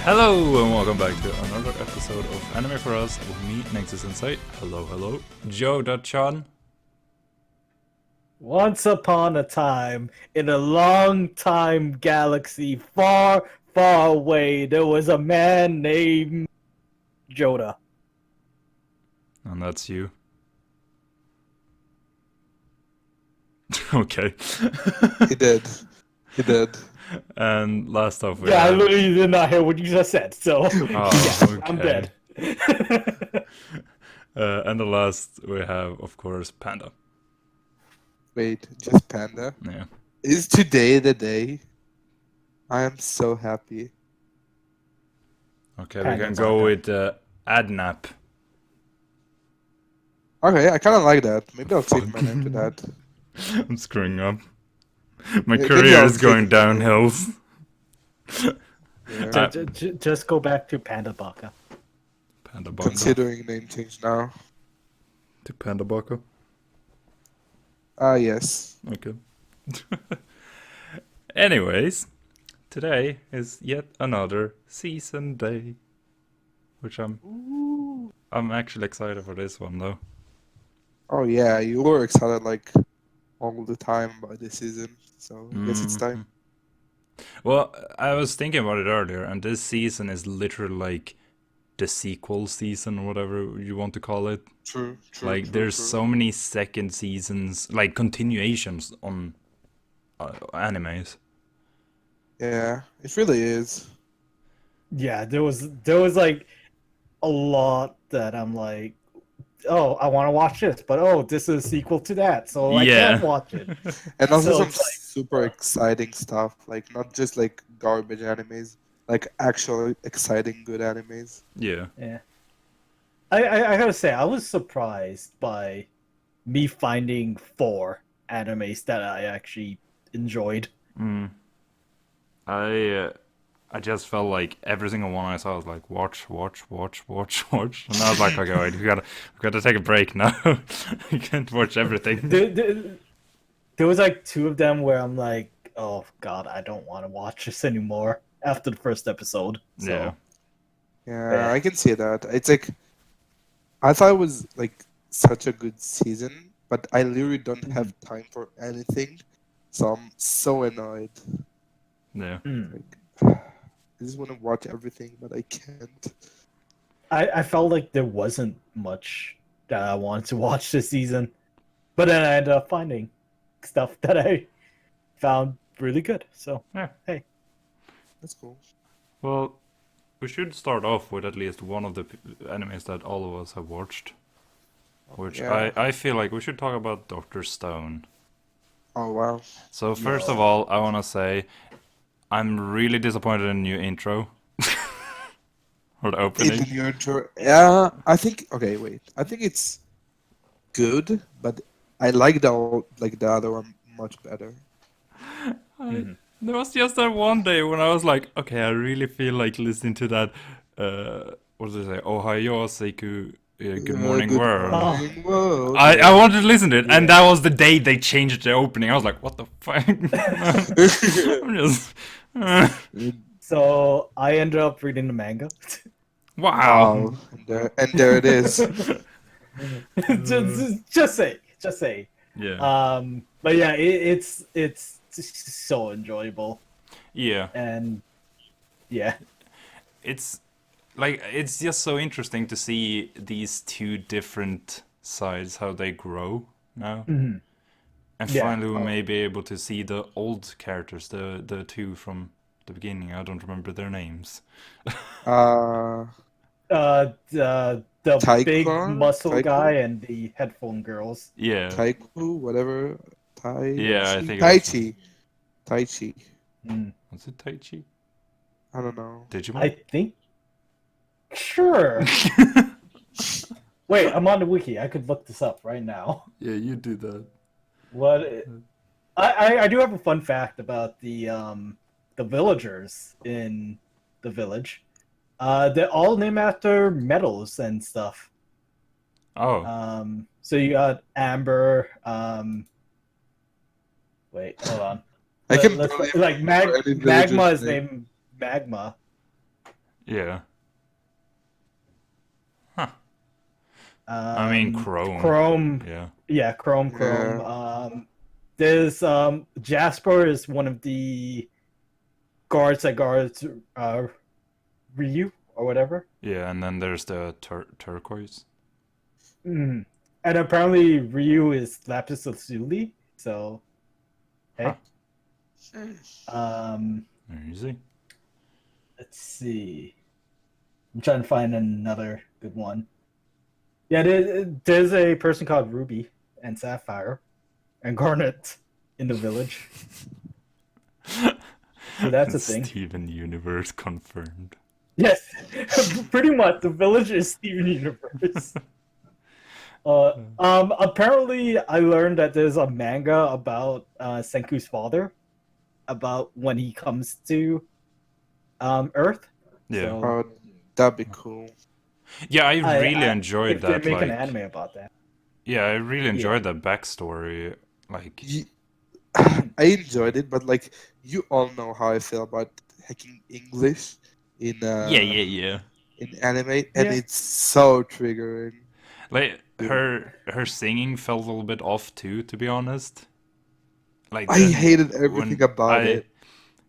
Hello and welcome back to another episode of Anime for Us with me, Nayxerr. Hello. Jodha-chan. Once upon a time, in a long time galaxy far, far away, there was a man named Jodha. And that's you. Okay. He did. And last off we Yeah, I have... literally did not hear what you just said, so Oh, yeah, okay. I'm dead. And the last we have, of course, Panda. Wait, just Panda? Yeah. Is today the day? I am so happy. Okay, we Panda can go with Adnap. Okay, I kind of like that. Maybe I'll change my name to that. I'm screwing up. My Maybe career I'll is going change my name. downhill. Yeah. Just go back to Panda Baka. Panda Baka. Considering name change now. To Panda Baka. Yes. Okay. Anyways, today is yet another season day, which I'm actually excited for this one though. Oh yeah, you were excited like all the time about this season, so I guess it's time. Well, I was thinking about it earlier, and this season is literally like the sequel season, or whatever you want to call it. True. Like, there's so many second seasons, like continuations on animes. Yeah, it really is. Yeah, there was like a lot that I'm like, oh, I want to watch this, but oh, this is a sequel to that, so I Yeah. can't watch it. And also So some it's like, super exciting stuff, like not just like garbage animes, like actual exciting good animes. Yeah. Yeah. I gotta say, I was surprised by me finding 4 animes that I actually enjoyed. I just felt like every single one I saw was like watch, and I was like, okay, wait, we gotta take a break now. I can't watch everything. There was like 2 of them where I'm like, oh god, I don't want to watch this anymore after the first episode. So, Yeah. Yeah, I can see that. It's like I thought it was like such a good season, but I literally don't have time for anything, so I'm so annoyed. Yeah. Like, I just want to watch everything, but I can't. I felt like there wasn't much that I wanted to watch this season, but then I ended up finding stuff that I found really good. So, Yeah. hey. That's cool. Well, we should start off with at least one of the animes that all of us have watched. Which Yeah. I feel like we should talk about Dr. Stone. Oh wow. So first of all, I want to say I'm really disappointed in the new intro. Or the In opening. the new intro, yeah, I think. Okay, wait. I think it's good, but I like the other one much better. There was just that one day when I was like, okay, I really feel like listening to that, what does it say? Ohayo Seiku, Good Morning Good World. morning, world. I wanted to listen to it, and that was the day they changed the opening. I was like, what the fuck? I'm just... So I ended up reading the manga. Wow. And there it is. just say. Yeah. But yeah, it's so enjoyable, Yeah. and yeah, It's like, it's just so interesting to see these two different sides, how they grow now. And Yeah. finally we may be able to see the old characters, the two from the beginning. I don't remember their names. the big Taikon? muscle Taiko? guy and the headphone girls. Yeah. Taiku, whatever. Yeah, I think it was- Taichi. Was it Taichi? I don't know. Digimon? I think. Sure. Wait, I'm on the wiki. I could look this up right now. Yeah, you do that. I do have a fun fact about the villagers in the village. They're all named after metals and stuff. Oh. So you got Amber. Wait, hold on. I can Let's- believe like for any Magma villager's is name. named Magma. Yeah. Huh. I mean, Chrome. Chrome. Yeah. Yeah, Chrome. Yeah. There's Jasper is one of the guards that guards Ryu or whatever. Yeah, and then there's the turquoise. Mm. And apparently Ryu is Lapis Lazuli. So Huh. hey. Um, Easy. let's see. I'm trying to find another good one. Yeah, there's a person called Ruby and Sapphire and Garnet in the village. So that's a thing. Steven Universe confirmed. Yes, pretty much. The village is Steven Universe. Apparently, I learned that there's a manga about Senku's father, about when he comes to Earth. Yeah. So, Oh, that'd be cool. Yeah, I really I- enjoyed if they that. make Like, an anime about that. yeah, I really enjoyed that backstory. Like, Ye- I enjoyed it, but like you all know how I feel about hacking English in yeah. in anime, and Yeah. it's so triggering. Like her singing felt a little bit off too, to be honest. Like I hated everything when about it.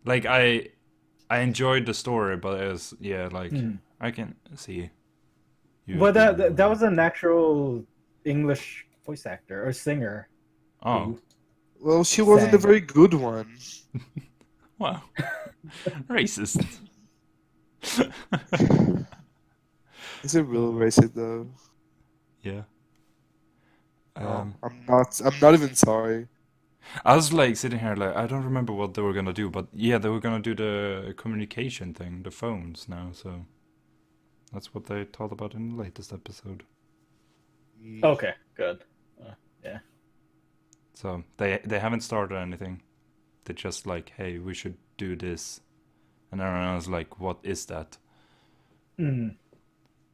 Like I enjoyed the story, but it was like Hmm. I can see. You Well, being that really- was an actual English voice actor or singer. Oh who Well, she wasn't a sang. very good one. wow, racist. Is it real racist though? Yeah. No, I'm not. I'm not even sorry. I was like sitting here like I don't remember what they were gonna do, but yeah, they were gonna do the communication thing, the phones now, so that's what they talked about in the latest episode. Okay, good. Yeah. So they haven't started anything. They're just like, hey, we should do this, and everyone else like, what is that? Mm.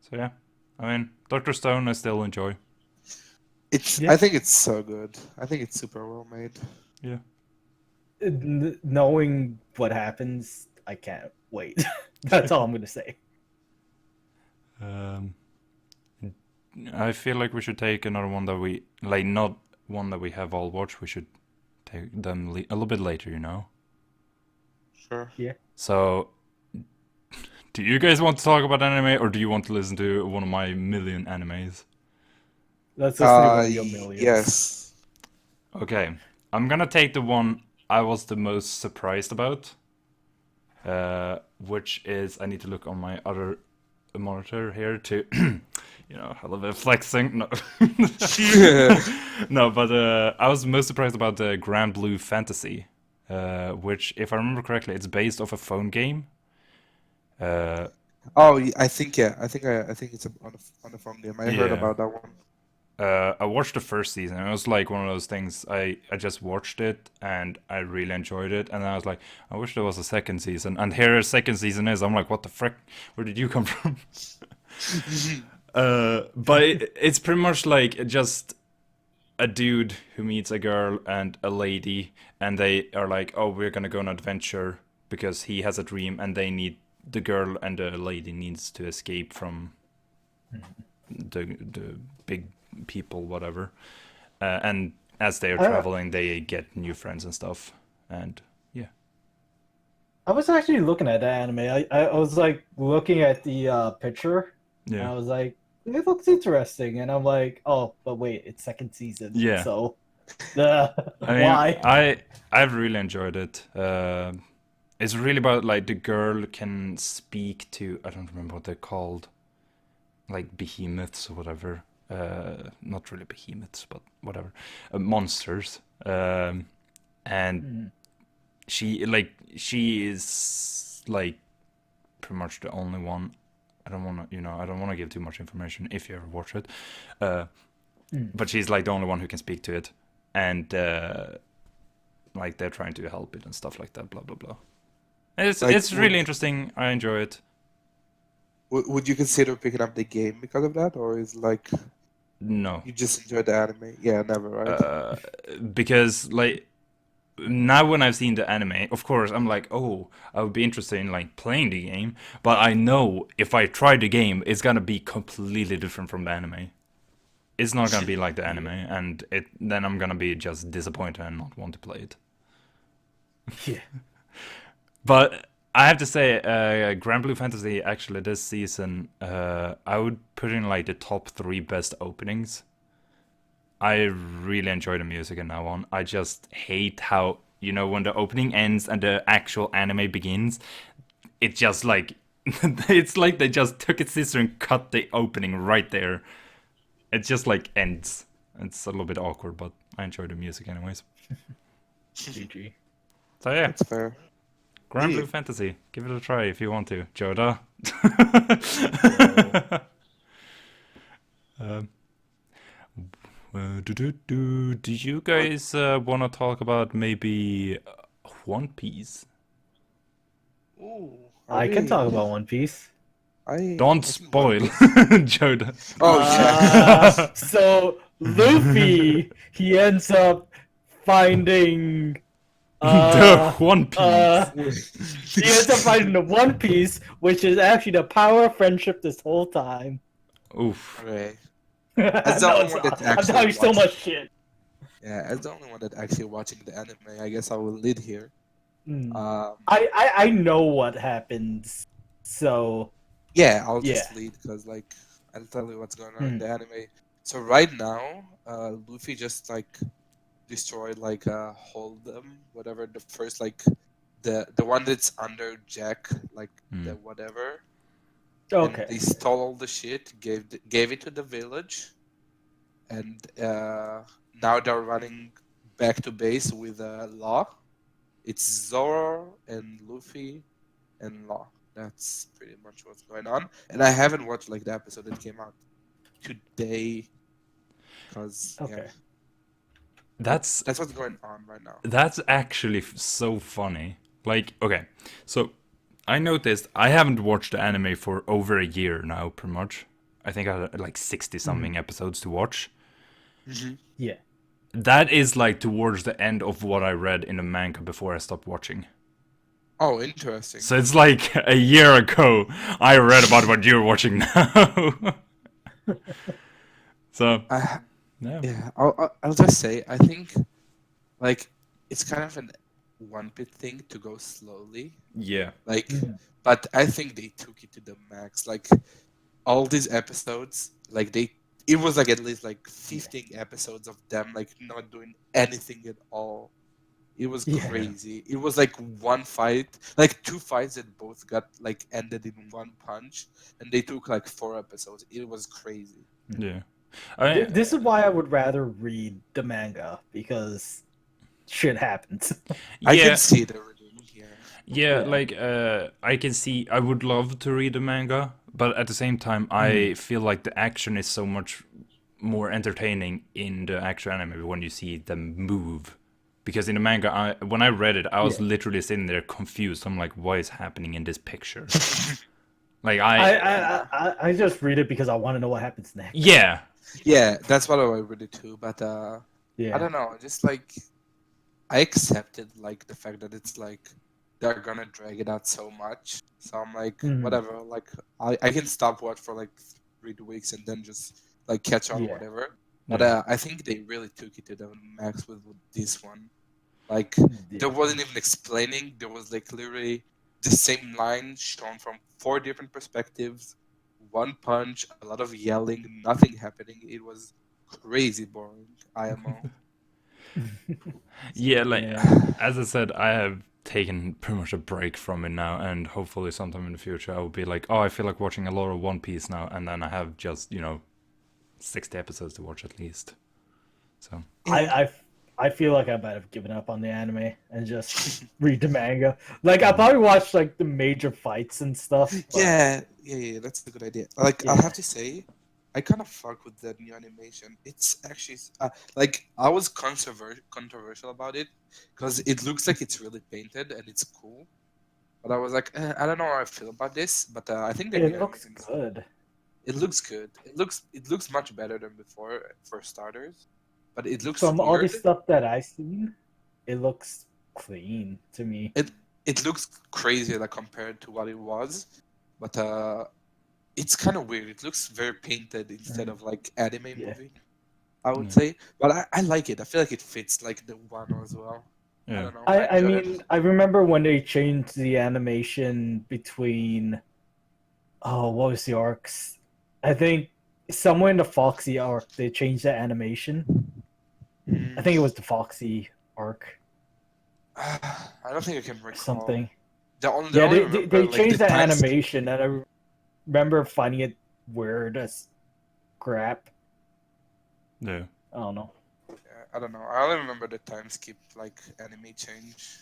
So yeah, I mean, Doctor Stone I still enjoy. It's. Yeah. I think it's so good. I think it's super well made. Yeah. Knowing what happens, I can't wait. That's all I'm gonna say. I feel like we should take another one that we like, not one that we have all watched. We should take them a little bit later, you know. Sure. So, do you guys want to talk about anime, or do you want to listen to one of my million animes? Let's listen to one of your millions. Yes. Okay, I'm gonna take the one I was the most surprised about, which is I need to look on my other monitor here to, a little bit of flexing. No, no, but I was most surprised about the Grand Blue Fantasy, which, if I remember correctly, it's based off a phone game. Oh, I think yeah. I think it's on a phone game. I heard Yeah. about that one. I watched the first season. It was like one of those things. I just watched it and I really enjoyed it. And I was like, I wish there was a second season. And here a second season is. I'm like, what the frick? Where did you come from? But it's pretty much like just a dude who meets a girl and a lady, and they are like, oh, we're gonna go on an adventure because he has a dream, and the girl and the lady needs to escape from the big people, whatever. And as they are traveling, they get new friends and stuff. And yeah, I was actually looking at that anime. I was like looking at the picture, and I yeah, was like, it looks interesting. And I'm like, oh, but wait, it's second season. Yeah. So, I mean, why? I've really enjoyed it. It's really about like the girl can speak to, I don't remember what they're called, like behemoths or whatever. Not really behemoths, but whatever, monsters. And she is like pretty much the only one. I don't want to give too much information if you ever watch it. But she's like the only one who can speak to it, and like they're trying to help it and stuff like that. Blah blah blah. And it's really interesting. I enjoy it. Would you consider picking up the game because of that, or is like No, you just enjoy the anime? Yeah, never, right? because like now when I've seen the anime, of course, I'm like, oh, I would be interested in like playing the game, but I know if I try the game, it's gonna be completely different from the anime. It's not gonna be like the anime, and then I'm gonna be just disappointed and not want to play it. Yeah. But I have to say, Grand Blue Fantasy actually this season, I would put in like the top 3 best openings. I really enjoy the music in that one. I just hate how, when the opening ends and the actual anime begins, it just like it's like they just took a scissor and cut the opening right there. It just like ends. It's a little bit awkward, but I enjoy the music anyways. GG. So yeah, That's fair. Grand Yeah. Blue Fantasy. Give it a try if you want to, Jodha. um, do you guys want to talk about maybe One Piece? Ooh, I can talk about One Piece. Don't I spoil, can watch this. Jodha. Oh yeah. So Luffy, he ends up finding The One Piece. he ends up finding the One Piece, which is actually the power of friendship this whole time. Oof. Okay. As the only one that's I'm actually talking so watching- much shit. Yeah, as the only one that actually watching the anime, I guess I will lead here. I know what happens, so Yeah, I'll Yeah. just lead because like I'll tell you what's going on in the anime. So right now, Luffy just like destroyed like Hold'em, whatever the first like the one that's under Jack, like the whatever. okay. And they stole all the shit, gave it to the village, and now they're running back to base with Law. It's Zoro and Luffy and Law. That's pretty much what's going on. And I haven't watched like the episode that came out today, because Okay. That's what's going on right now. That's actually so funny. Like, okay, so I noticed I haven't watched the anime for over a year now, pretty much. I think I had like 60 something episodes to watch. Yeah. That is like towards the end of what I read in the manga before I stopped watching. Oh, interesting. So it's like a year ago I read about what you're watching now. So, yeah. Yeah, I'll just say I think like it's kind of an One Piece thing to go slowly. Yeah. Like, but I think they took it to the max. Like all these episodes, like it was like at least like 15 episodes of them like not doing anything at all. It was Yeah. crazy. It was like one fight, like 2 fights that both got like ended in one punch, and they took like 4 episodes. It was crazy. Yeah. I mean, This is why I would rather read the manga, because shit happens. I yeah. can see the reading here. Yeah, Yeah. like I can see. I would love to read the manga, but at the same time, I feel like the action is so much more entertaining in the actual anime when you see them move. Because in the manga, when I read it, I was literally sitting there confused. I'm like, what is happening in this picture? Like I just read it because I want to know what happens next. yeah, Yeah, that's what I read it too. But Yeah. I don't know. Just like I accepted like the fact that it's like they're gonna drag it out so much. So I'm like, whatever. Like I can stop watch for like 3 weeks and then just like catch on whatever. But I think they really took it to the max with this one. Like there wasn't even explaining. There was like literally the same line shown from 4 different perspectives. One punch, a lot of yelling, nothing happening. It was crazy boring. IMO. yeah. Like as I said, I have taken pretty much a break from it now, and hopefully sometime in the future I will be like, oh, I feel like watching a lot of One Piece now, and then I have just 60 episodes to watch at least. So I feel like I might have given up on the anime and just read the manga. Like I probably watched like the major fights and stuff. But... Yeah, that's a good idea. Like I have to say, I kind of fuck with that new animation. It's actually like I was controversial about it because it looks like it's really painted and it's cool. But I was like, I don't know how I feel about this. But I think the it new looks animation's- good. It looks good. It looks much better than before for starters. But it looks From all the weird. stuff that I've seen, it looks clean to me. It looks crazy like compared to what it was, but it's kind of weird. It looks very painted instead of like anime Yeah. movie, I would Yeah. say. But I like it. I feel like it fits like the one as well. I Yeah. don't know. I enjoy mean, I remember when they changed the animation between what was the arcs? I think somewhere in the Foxy arc they changed the animation. I think it was the Foxy arc I don't think I can or recall. something. The only Yeah, remember they like changed the time skip. animation, and I remember finding it weird as crap. Yeah. I don't know. Yeah, I don't know. I only remember the time skip like anime change.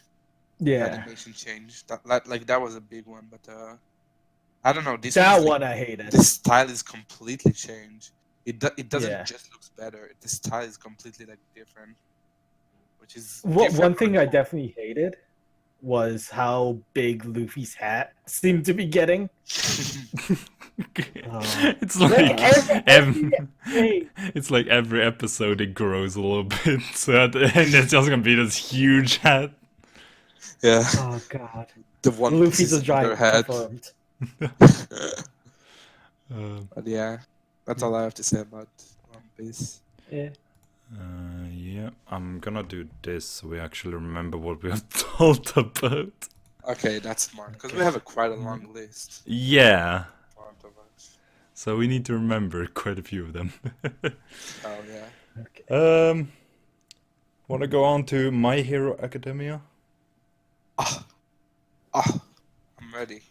Yeah, Animation change. That was a big one, but I don't know. This that one's like one I hated. the style is completely changed. It doesn't Yeah. just looks better. The style is completely like different, which is What different. one thing I definitely hated was how big Luffy's hat seemed to be getting. It's like every hey, it's like every episode it grows a little bit, so at the end it's just gonna be this huge hat. Yeah, oh god, the One Piece Luffy's is a in their giant head. confirmed. But yeah, that's all I have to say about One Piece. Yeah. Yeah, I'm gonna do this so we actually remember what we have talked about. Okay, that's smart because we have quite a long list Yeah, in front of us. so we need to remember quite a few of them. Oh yeah. Okay. Wanna go on to My Hero Academia? Ah, I'm ready.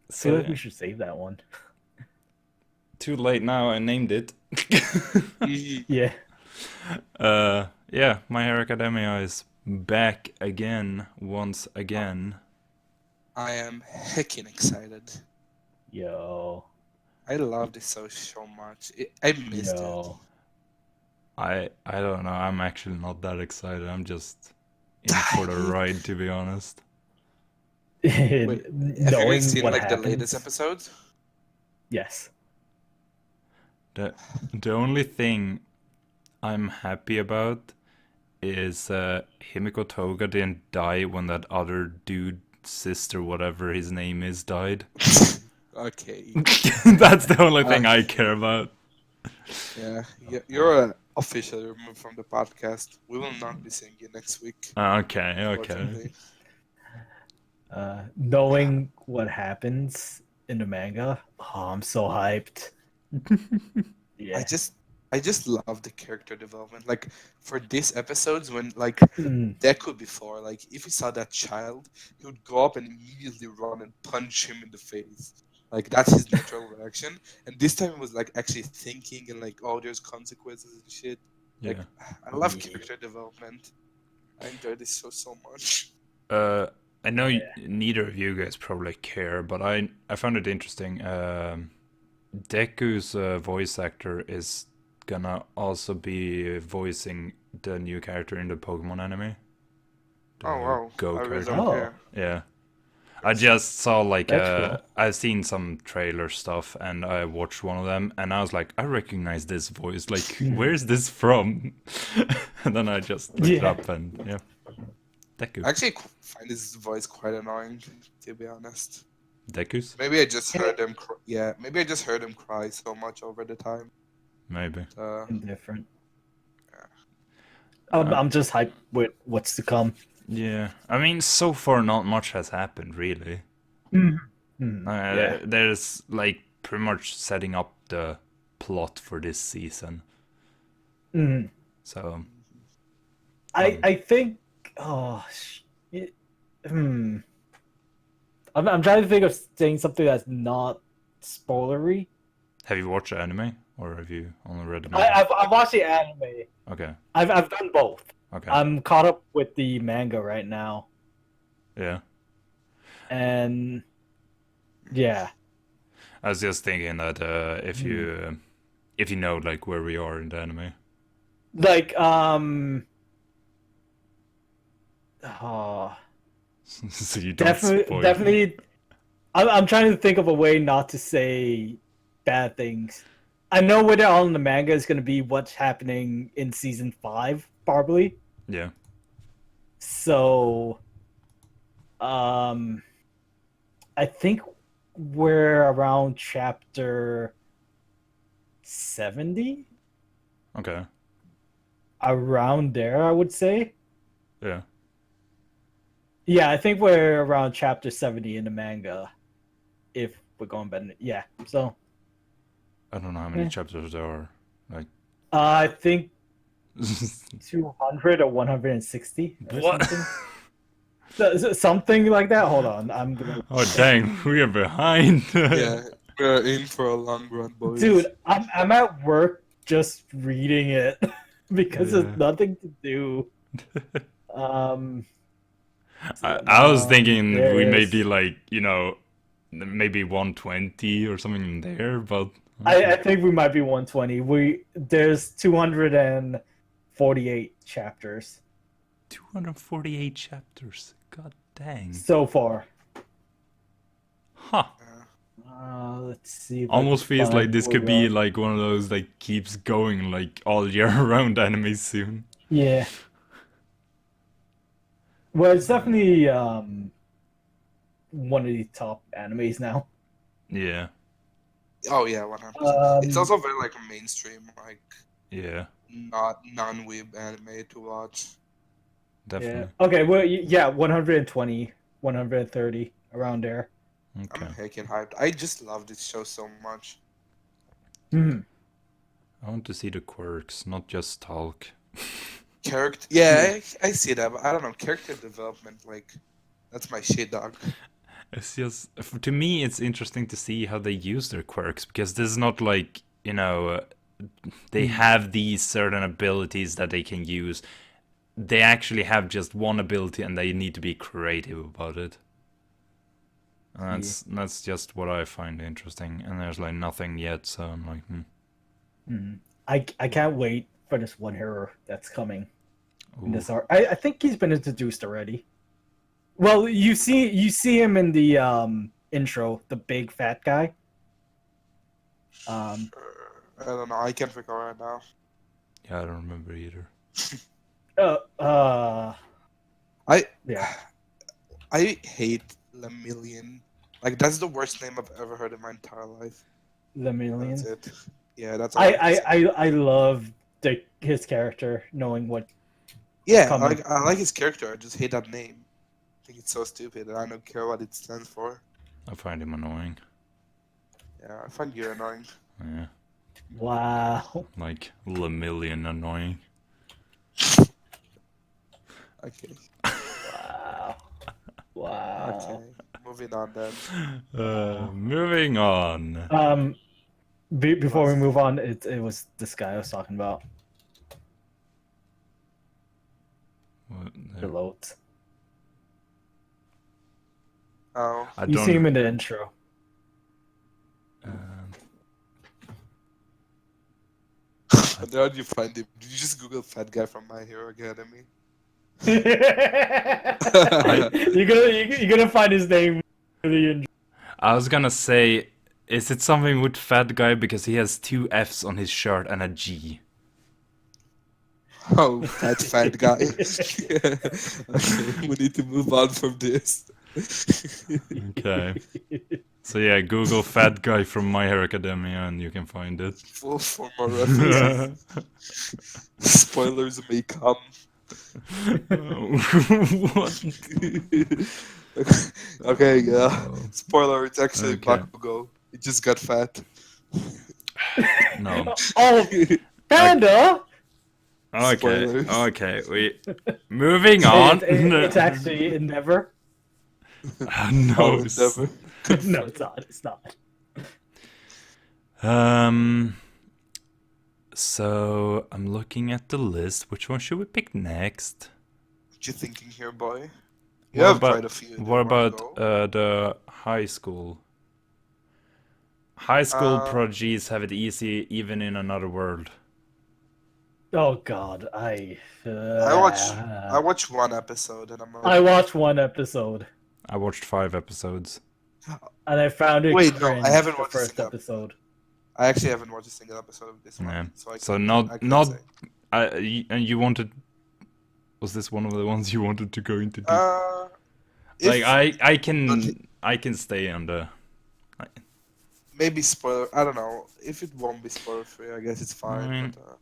I feel like So we should save that one. too late now. I named it. Yeah. Yeah, My Hero Academia is back again, once again. I am heckin' excited. Yo. I love this so much. I missed it. Yo. I don't know. I'm actually not that excited. I'm just in for the ride, to be honest. Wait, have you Knowing guys seen what like happens. the latest episodes? Yes. The only thing I'm happy about is Himiko Toga didn't die when that other dude, sister, whatever his name is, died. Okay. That's the only thing I care about. Yeah, you're officially removed from the podcast. We will not be seeing you next week. Okay. Unfortunately. Knowing what happens in the manga, I'm so hyped. Yeah. I just love the character development. Like for these episodes, when like Mm. Deku before, like if he saw that child, he would go up and immediately run and punch him in the face. Like that's his natural reaction. And this time it was like actually thinking and like, oh, there's consequences and shit. Like Yeah. I love Yeah. character development. I enjoy this so much. I know neither of you guys probably care, but I found it interesting. Deku's voice actor is gonna also be voicing the new character in the Pokemon anime. The Oh wow. Go I really character. don't Oh. care. Yeah. I just saw like That's cool. I've seen some trailer stuff and I watched one of them and I was like, I recognize this voice. Like, where's this from? And then I just looked it Yeah. up and yeah. Deku. I actually find his voice quite annoying, to be honest. Deku's? Maybe I just heard him. Maybe I just heard him cry so much over the time. Maybe. Indifferent. Yeah. I'm just hyped with what's to come. Yeah. I mean, so far not much has happened really. Yeah. There's like pretty much setting up the plot for this season. Mm. So I think. I'm trying to think of saying something that's not spoilery. have you watched the anime or have you only read the manga? I've watched the anime. Okay. I've done both. Okay. I'm caught up with the manga right now, Yeah. and yeah, I was just thinking that if you know like where we are in the anime. like So you don't spoil. definitely. I'm trying to think of a way not to say bad things. I know where they're all in the manga is going to be what's happening in season 5, probably. Yeah. So, I think we're around chapter 70, Okay. around there, I would say. Yeah. Yeah, I think we're around chapter 70 in the manga, if we're going by. Yeah, so I don't know how many yeah. chapters there are. Like. I think 200 or 160 or What? something. Something like that. Hold on, I'm gonna. Oh dang, we are behind. Yeah, we're in for a long run, boys. Dude, I'm at work just reading it because Yeah. there's nothing to do. Um, I was thinking we may there's be like, maybe 120 or something in there, but I think we might be 120. There's 248 chapters 248 chapters. God dang. so far. Huh. Let's see. If I Almost can feels find like this where could we be are. like one of those like keeps going like all year round anime soon. Yeah. Well, it's definitely one of the top animes now. Yeah. Oh yeah, 100%. It's Um, also very like mainstream, like Yeah. not non-weeb anime to watch. yeah. Definitely. Okay. Well, yeah. 120, 130 around there. Okay. I'm heckin' hyped. I just love this show so much. Mhm. I want to see the quirks, not just talk. Character, yeah, I see that, but I don't know. Character development, like, that's my shit, dog. It's just to me, it's interesting to see how they use their quirks because this is not like they have these certain abilities that they can use. They actually have just one ability and they need to be creative about it. And that's just what I find interesting. And there's like nothing yet, so I'm like, I can't wait for this one hero that's coming in Ooh. this arc. I think he's been introduced already. Well, you see him in the intro, the big fat guy. I don't know. I can't recall right now. Yeah, I don't remember either. I Yeah. I hate Lemillion. Like, that's the worst name I've ever heard in my entire life. The million. That's it. Yeah, that's all I have to say. I love his character, knowing what. Yeah, coming. like, I like his character. I just hate that name. I think it's so stupid, and I don't care what it stands for. I find him annoying. Yeah, I find you annoying. Yeah, Wow. like Lemillion annoying. Okay. Wow. Wow. Okay. Moving on then. Moving on. Before we move on, it was this guy I was talking about. What, Reload. Oh. I You don't. see him in the intro. How did you find him? Did you just Google fat guy from My Hero Academy? You're gonna find his name in the intro. I was gonna say, is it something with fat guy because he has two F's on his shirt and a G? Oh, fat guy. Okay, we need to move on from this. Okay. So yeah, Google fat guy from My Hero Academia and you can find it. For more references. Spoilers may come. What? Okay, yeah. Spoiler, it's actually Okay. Bakugo. He just got fat. No. Oh, Panda! Okay. Spoilers. Okay. Moving on. It's actually Endeavor. No. Oh, never. No, it's not. It's not. So I'm looking at the list. Which one should we pick next? What you thinking here, boy? You What have about- quite a few. Do you What wanna about go? the high school? High school Uh, prodigies have it easy even in another world. Oh God, I watched one episode and I'm I like, watched one episode I watched 5 episodes. and I found it. Wait, no, I cringe haven't the watched a first single episode. I actually haven't watched a single episode of this one, Yeah. so I So can't- not I can't not say. and you wanted Was this one of the ones you wanted to go into deep? If Like I but can stay on the. maybe spoiler. I don't know. If it won't be spoiler free, I guess it's fine. mean, But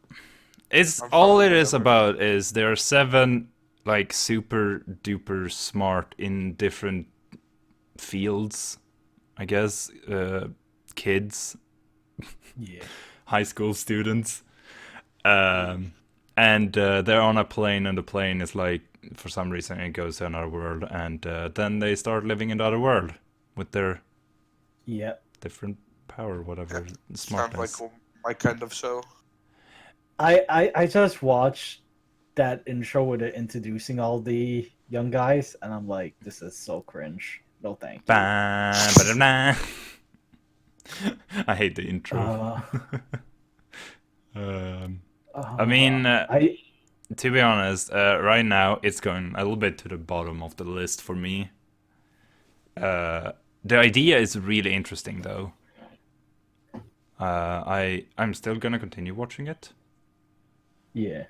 It's I'm fine all with it is whatever. about is there are 7 like super duper smart in different fields, I guess, kids, Yeah. high school students, and they're on a plane, and the plane is like for some reason it goes to another world, and then they start living in the other world with their Yep. different power, whatever Sounds like smartness. my kind of show. I just watched that intro with it introducing all the young guys, and I'm like, this is so cringe. No, thank you. Ba-ba-da-da. I hate the intro. Uh, I mean, I to be honest, right now it's going a little bit to the bottom of the list for me. The idea is really interesting, though. I'm still gonna continue watching it yeah.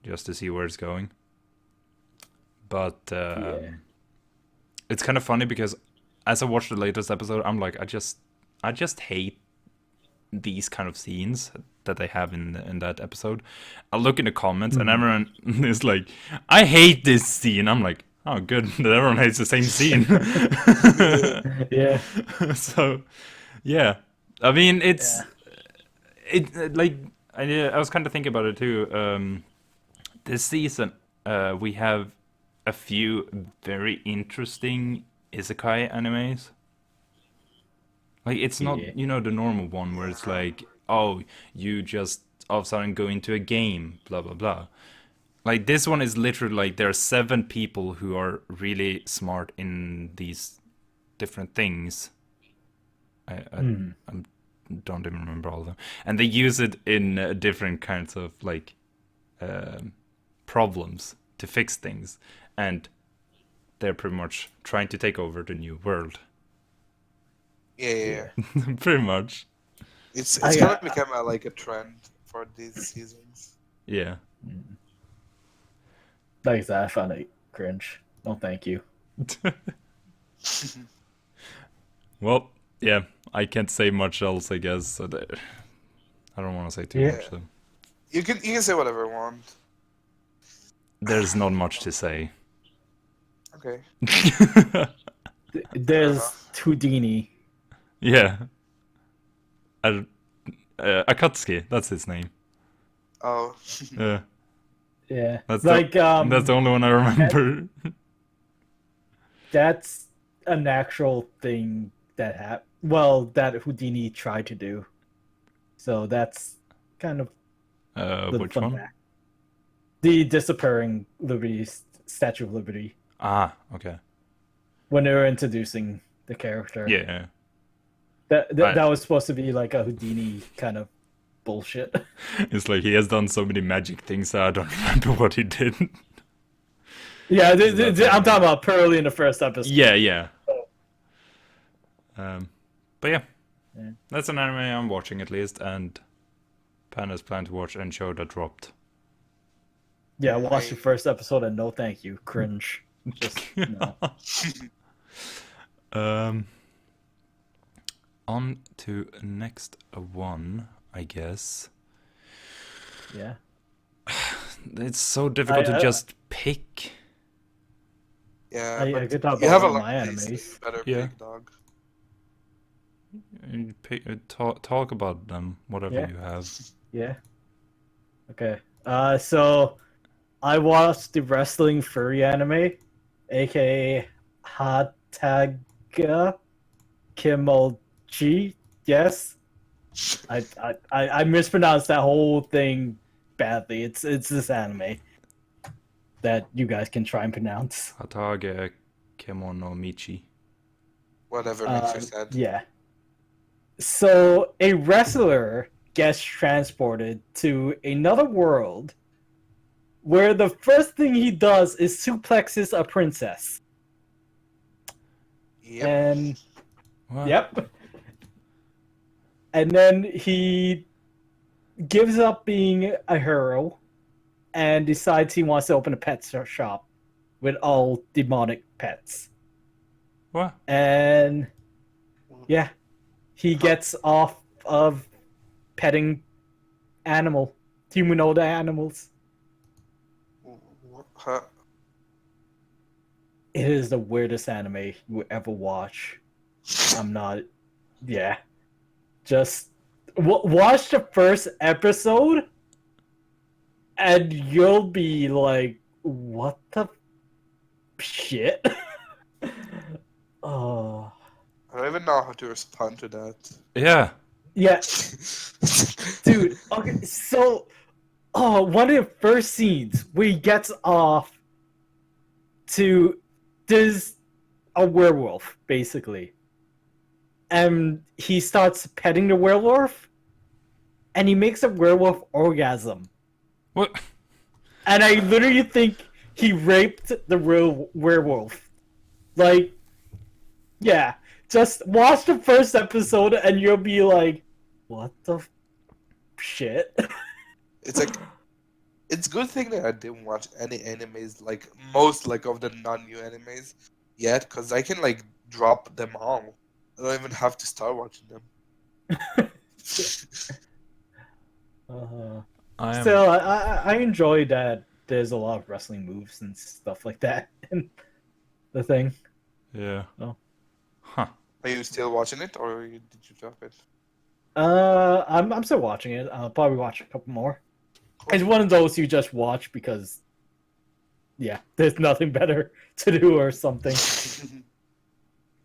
just to see where it's going. But Yeah. it's kind of funny because as I watch the latest episode, I'm like, I just hate these kind of scenes that they have in that episode. I look in the comments and everyone is like, I hate this scene. I'm like, oh, good that everyone hates the same scene. Yeah. So, yeah. I mean, Yeah. like I was kind of thinking about it too. This season, we have a few very interesting isekai animes. Like it's not, Yeah. the normal one where it's like, oh, you just all of a sudden go into a game, blah blah blah. Like this one is literally like there are 7 people who are really smart in these different things. I don't even remember all of them, and they use it in different kinds of like problems to fix things, and they're pretty much trying to take over the new world. Yeah. Pretty much. It's I gonna become like a trend for these seasons. Yeah. Like that, I found it cringe. No, thank you. Well, yeah, I can't say much else, I guess. So I don't want to say too Yeah. much. So. You can say whatever you want. There's not much to say. Okay. There's enough. Houdini. Yeah. Akatsuki, that's his name. Oh. Yeah. Yeah. That's Like that's the only one I remember. that's an actual thing that that Houdini tried to do. So that's kind of the Which fun one? fact. The disappearing Liberty Statue of Liberty Ah, okay. when they were introducing the character. Yeah. That was supposed to be like a Houdini kind of bullshit. It's like he has done so many magic things that I don't remember what he did. Yeah, That's I'm talking about Pearly in the first episode. Yeah. But yeah. Yeah. That's an anime I'm watching at least, and Panda's plan to watch and Jodha dropped. Yeah, watch the first episode and no thank you. Cringe. Just no. On to next one, I guess. Yeah. It's so difficult to I- just pick. Yeah, I but could talk you about have a one of long my list. animes. You better Yeah. pick, dog. You talk about them, whatever Yeah. you have. Yeah. Okay. So I watched the wrestling furry anime, aka Hataga Kimochi. Yes. I mispronounced that whole thing badly. It's this anime that you guys can try and pronounce. Hatage Kemono Michi. Whatever Nayxerr said. Yeah. So a wrestler gets transported to another world where the first thing he does is suplexes a princess. Yep. And What? yep. And then he gives up being a hero and decides he wants to open a pet shop with all demonic pets. What? And yeah, he gets off of petting humanoid animals. Huh? It is the weirdest anime you ever watch. I'm not. Yeah. Just watch the first episode, and you'll be like, "What the shit?" Oh, I don't even know how to respond to that. Yeah. yeah, dude. Okay, so, one of the first scenes where he gets off to there's a werewolf basically, and he starts petting the werewolf, and he makes a werewolf orgasm. What? And I literally think he raped the real werewolf. Like, yeah. Just watch the first episode and you'll be like, what the shit? It's like, it's good thing that I didn't watch any animes, like most like of the non-new animes yet, because I can like drop them all. I don't even have to start watching them. I am. Still, I enjoy that there's a lot of wrestling moves and stuff like that in the thing. Yeah. Oh. Huh. Are you still watching it, or did you drop it? I'm still watching it. I'll probably watch a couple more. It's one of those you just watch because, yeah, there's nothing better to do or something.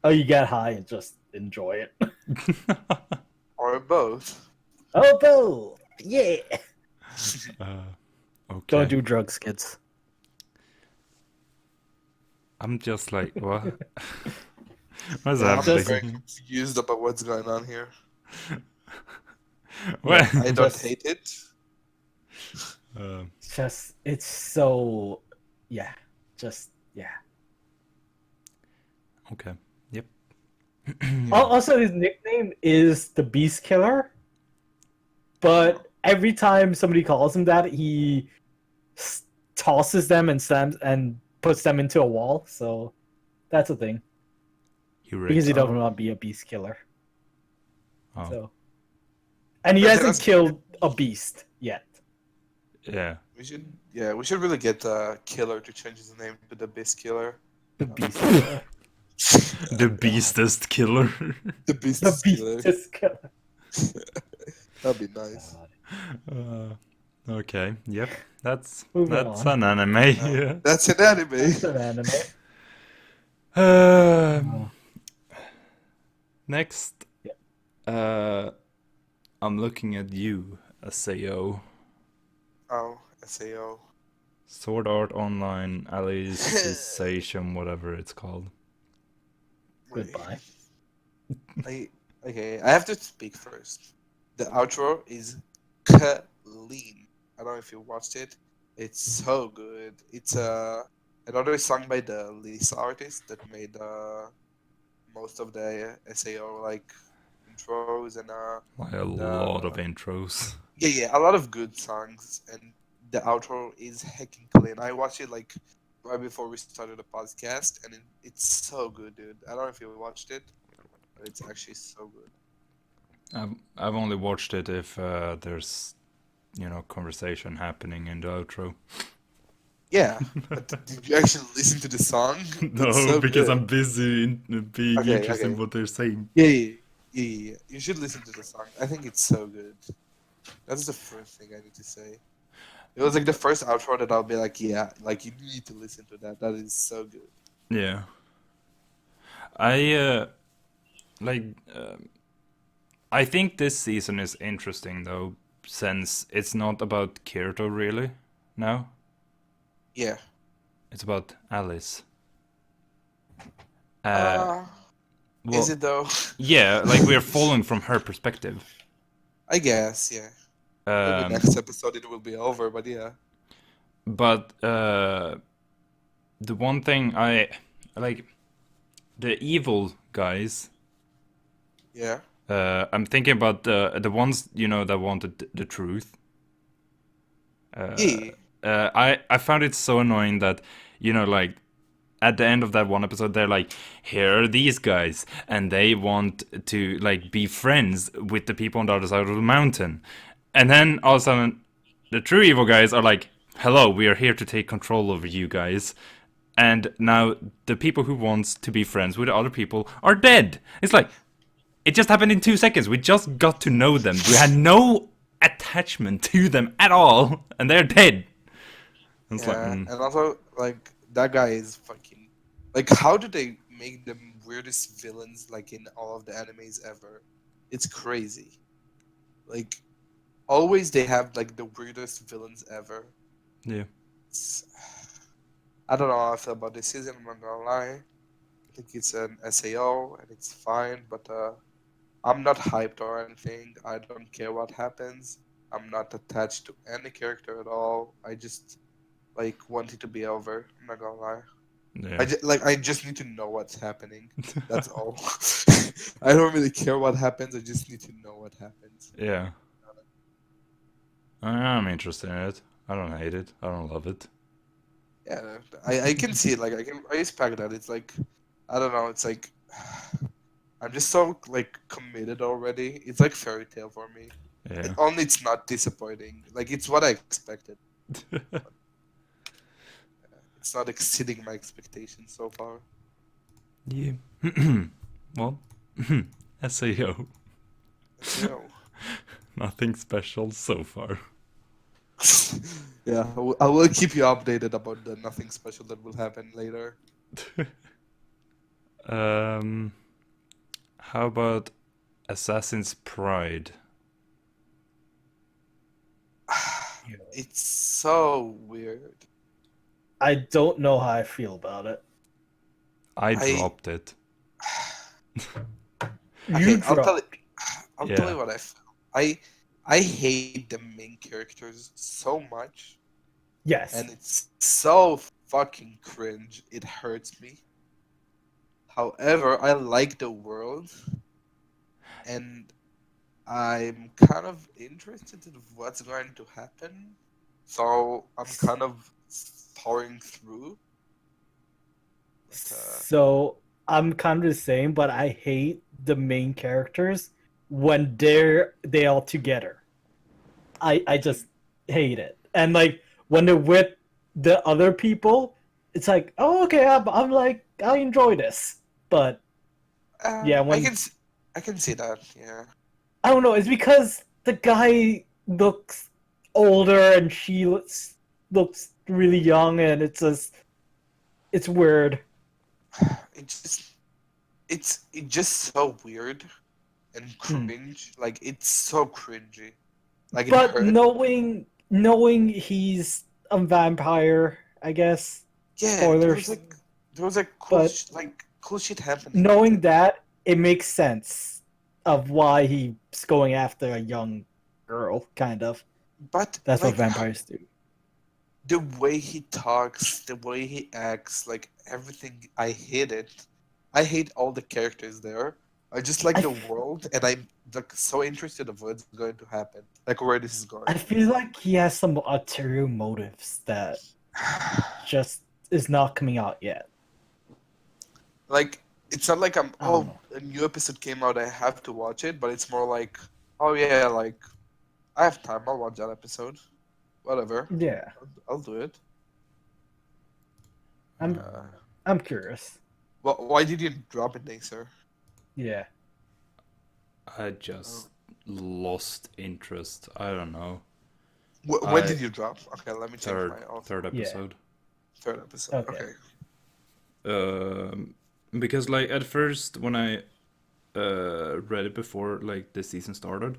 Oh, you get high and just enjoy it. Or both. Oh, both! Yeah! Okay. Don't do drugs, kids. I'm just like, what? What's Yeah, I'm happening? very confused about what's going on here. What? I don't Just- hate it. It's so, yeah, yeah. Okay. Yep. Also, his nickname is the Beast Killer, but every time somebody calls him that, he tosses them and slams and puts them into a wall. So that's a thing because he doesn't want to be a Beast Killer. Oh. So, and he But hasn't that's- killed a beast yet. Yeah. We should really get Killer to change his name to the Beast Killer. The Beast Killer. The beastest killer. The Beast The Killer. Beast Killer. That'd be nice. Okay. Yep. That's Moving on. an anime. Yeah. That's an anime. It's an anime. Next. I'm looking at you, Sao. Oh, SAO. Sword Art Online Alicization, whatever it's called. Goodbye. Okay, I have to speak first. The outro is clean. I don't know if you watched it. It's so good. It's another song by the Lisa artist that made most of the SAO like intros and Like a lot of intros. yeah, a lot of good songs, and the outro is heckin' clean. I watched it like right before we started the podcast, and it's so good, dude. I don't know if you watched it, but it's actually so good. I've only watched it if there's, conversation happening in the outro. Yeah, but did you actually listen to the song? No, It's so because good. I'm busy in being Okay, interested in okay. what they're saying. Yeah. You should listen to the song. I think it's so good. That's the first thing I need to say. It was like the first outro that I'll be like, yeah, like you need to listen to that. That is so good. Yeah. I I think this season is interesting though, since it's not about Kirito really now. Yeah. It's about Alice. Is Well, it though? yeah, like we're following from her perspective. I guess, yeah. Maybe next episode it will be over, but yeah. But the one thing I like, the evil guys. Yeah. I'm thinking about the ones that wanted the truth. Yeah. I found it so annoying that, like, at the end of that one episode, they're like, here are these guys, and they want to, like, be friends with the people on the other side of the mountain. And then all of a sudden, the true evil guys are like, hello, we are here to take control over you guys. And now the people who wants to be friends with the other people are dead. It's like, it just happened in 2 seconds. We just got to know them. We had no attachment to them at all, and they're dead. And it's like, Yeah, and also like that guy is fucking like how do they make the weirdest villains like in all of the animes ever? It's crazy. Like always they have like the weirdest villains ever. yeah. It's, I don't know how I feel about this season, I'm not gonna lie. I think it's an SAO and it's fine, but I'm not hyped or anything. I don't care what happens. I'm not attached to any character at all. I just like want it to be over. I'm not gonna lie. Yeah. I just need to know what's happening. That's all. I don't really care what happens. I just need to know what happens. Yeah. I'm interested in it. I don't hate it. I don't love it. Yeah, I can see it. Like I respect that. It's like I don't know. It's like I'm just so like committed already. It's like fairy tale for me. Yeah. Only it's not disappointing. Like it's what I expected. It's not exceeding my expectations so far. Yeah. Well, SAO. So, Nothing special so far. yeah, I will keep you updated about the nothing special that will happen later. How about Assassin's Pride? It's so weird. I don't know how I feel about it. I dropped it. You I'll tell dropped. you. I'll Yeah. tell you what I feel. I hate the main characters so much, Yes. and it's so fucking cringe. It hurts me. However, I like the world, and I'm kind of interested in what's going to happen. So I'm kind of powering through. But, So I'm kind of the same, but I hate the main characters when they all together. I just hate it. And like when they're with the other people, it's like, oh okay, I'm like I enjoy this. But yeah, when I can see that. Yeah. I don't know, it's because the guy looks older and she looks really young, and it's weird. It's just so weird and cringe. Like it's so cringy. Like it But hurt. knowing he's a vampire, I guess. Yeah, Spoilers. there was like cool But cool shit happening. knowing that, it makes sense of why he's going after a young girl, kind of. But That's like what vampires do. the way he talks, the way he acts, like everything, I hate it. I hate all the characters there. I just like the world, and I'm like so interested of what's going to happen, like where this is going. I feel like he has some ulterior motives that just is not coming out yet. Like it's not like I don't know. a new episode came out, I have to watch it, but it's more like, oh yeah, like I have time, I'll watch that episode. Whatever. Yeah, I'll do it. I'm curious. Well, why did you drop it, Nayxerr? Yeah. I just lost interest. I don't know. When did you drop? Okay, let me check my Third episode. Third episode. Okay. Because like at first when I read it before like the season started,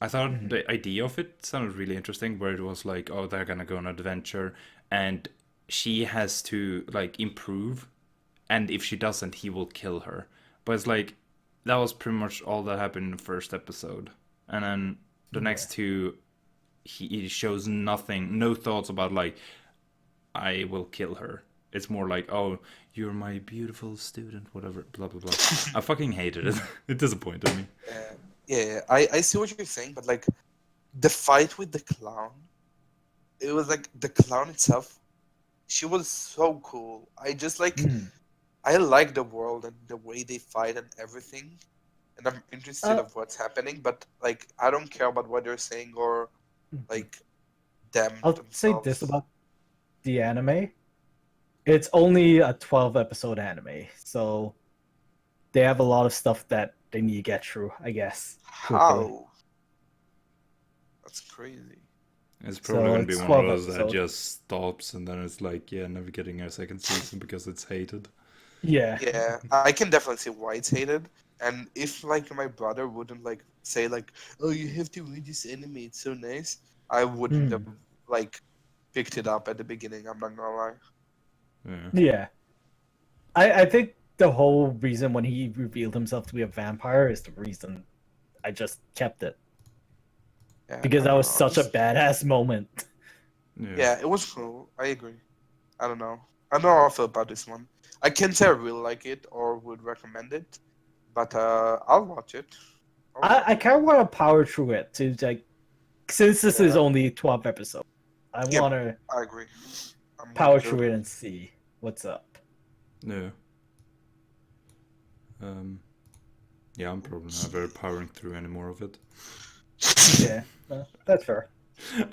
I thought the idea of it sounded really interesting, where it was like, oh, they're gonna go on an adventure and she has to like improve, and if she doesn't, he will kill her. But it's like that was pretty much all that happened in the first episode, and then the next two, he shows nothing, no thoughts about like, I will kill her. It's more like, oh, you're my beautiful student, whatever, blah blah blah. I fucking hated it. It disappointed me. Yeah, I see what you're saying, but like the fight with the clown, it was like the clown itself. She was so cool. I just like Hmm. I like the world and the way they fight and everything, and I'm interested Uh, of what's happening. But like, I don't care about what they're saying or like them I'll say this themselves. about the anime. It's only a 12 episode anime, so they have a lot of stuff that they need to get through, I guess, quickly. How? That's crazy. It's probably So gonna be it's one of 12 those that episodes. just stops and then it's like, yeah, never getting a second season because it's hated. Yeah. Yeah, I can definitely see why it's hated. And if like my brother wouldn't like say like, "Oh, you have to read this anime, it's so nice," I wouldn't have Hmm. like picked it up at the beginning. I'm not gonna lie. Yeah. Yeah. I think the whole reason when he revealed himself to be a vampire is the reason I just kept it. Yeah, Because I that don't was know. such a badass moment. Yeah. Yeah, it was cool. I agree. I don't know. I don't know how I feel about this one. I can't say I really like it or would recommend it, but I'll watch it. I'll I watch it. kind of want to power through it to like, since this is Yeah, only 12 episodes, I yeah, want to I agree. I'm with power you. through it and see what's up. Yeah. Um, yeah, I'm probably never powering through any more of it. Yeah, that's fair.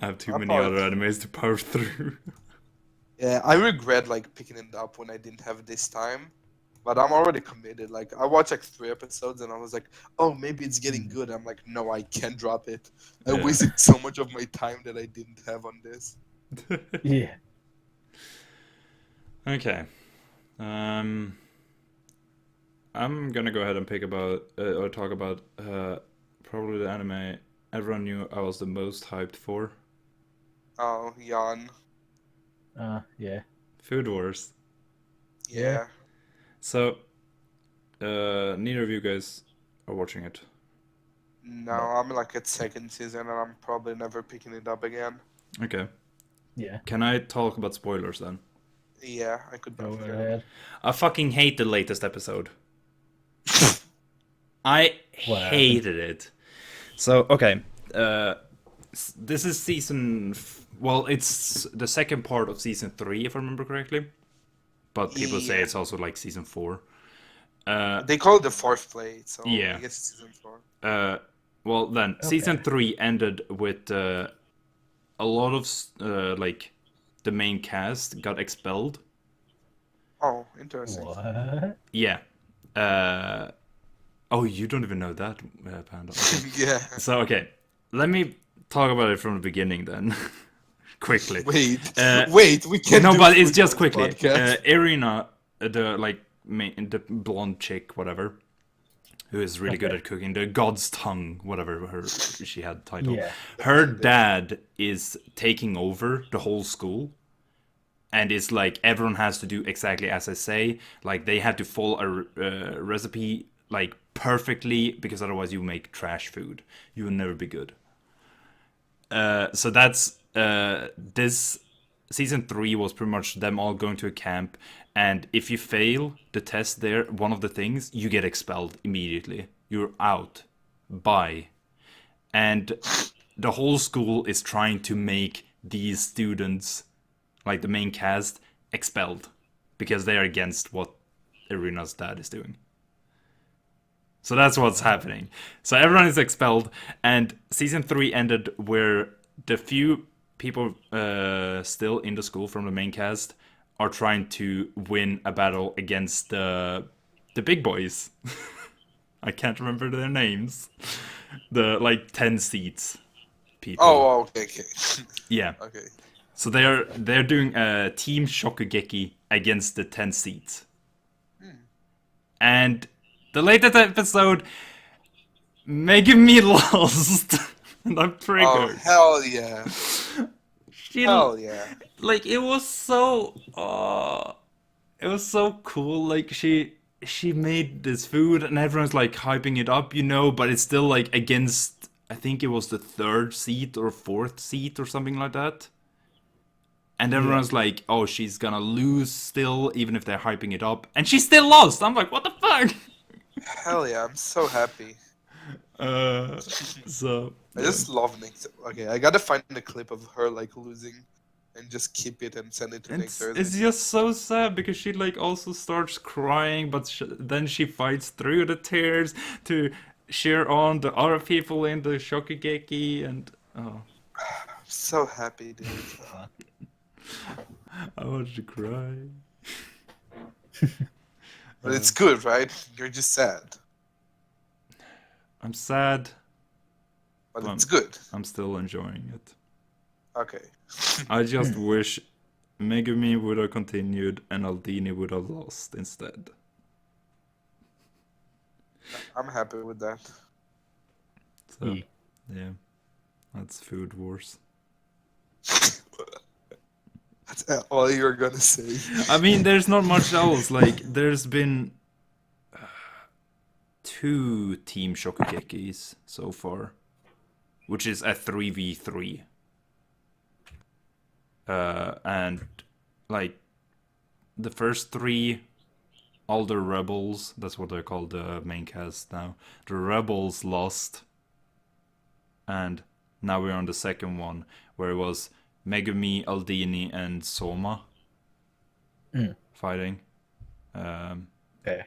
I have too I'll many power other through. animes to power through. Yeah, I regret like picking it up when I didn't have this time, but I'm already committed. Like I watched like 3 episodes and I was like, oh, maybe it's getting Hmm. good. I'm like, no, I can't drop it. I Yeah. wasted so much of my time that I didn't have on this. Yeah. Okay. Um, I'm gonna go ahead and pick about or talk about probably the anime everyone knew I was the most hyped for. Oh, yawn. Yeah. Food Wars. Yeah. Yeah. So, neither of you guys are watching it. No, No. I'm like at second season and I'm probably never picking it up again. Okay. Yeah. Can I talk about spoilers then? Yeah, I could Go definitely. ahead. I fucking hate the latest episode. I What happened? hated it. So, okay. This is well, it's the second part of season 3, if I remember correctly. But people say Yeah. it's also like season 4. They call it the fourth play, so I Yeah. guess it's season 4. Well, then, Okay. season 3 ended with a lot of, like, the main cast got expelled. Oh, interesting. What? Yeah. Uh, oh, you don't even know that, Panda. Okay. Yeah. So, okay. Let me talk about it from the beginning then. Quickly. Wait, Uh, wait, we can't no, do but it's Food just Wars quickly. podcast. Irina, the, like, the blonde chick, whatever, who is really good Okay. at cooking, the God's Tongue, whatever she had title. Yeah. The Her legendary. dad is taking over the whole school, and it's like everyone has to do exactly as I say. Like they have to follow a recipe like perfectly because otherwise you make trash food. You will never be good. So that's this season 3 was pretty much them all going to a camp, and if you fail the test there, one of the things you get expelled immediately. You're out. Bye. And the whole school is trying to make these students, like the main cast, expelled because they are against what Irina's dad is doing. So that's what's happening. So everyone is expelled, and season 3 ended where the few people still in the school from the main cast are trying to win a battle against the big boys. I can't remember their names. The like 10 seats people. Oh, okay, okay. Yeah. Okay. So they're doing a team Shokugeki against the 10 seats. And the latest episode making me lost. And I'm Oh, triggered. hell yeah. She Hell yeah. like it was so cool. Like she made this food and everyone's like hyping it up, but it's still like against I think it was the third seat or fourth seat or something like that. And Yeah. everyone's like, oh, she's gonna lose still, even if they're hyping it up. And she still lost! I'm like, what the fuck? Hell yeah, I'm so happy. Uh, so, I yeah. just love Nix. Okay, I gotta find the clip of her like losing and just keep it and send it to It's Nayxerr. it's just so sad because she like also starts crying, but then she fights through the tears to cheer on the other people in the Shokugeki, and oh, I'm so happy, dude. I want to cry. But it's good, right? You're just sad, I'm sad, but but it's good. I'm still enjoying it. Okay. I just wish Megumi would have continued and Aldini would have lost instead. I'm happy with that. So, yeah, that's Food Wars. That's all you're gonna say. I mean, there's not much else. Like, there's been 2 Team Shokugekis so far, which is a 3v3. And, like, the first 3, all the rebels, that's what they're called, the main cast now, the rebels lost. And now we're on the second one, where it was Megumi, Aldini, and Soma fighting. Okay.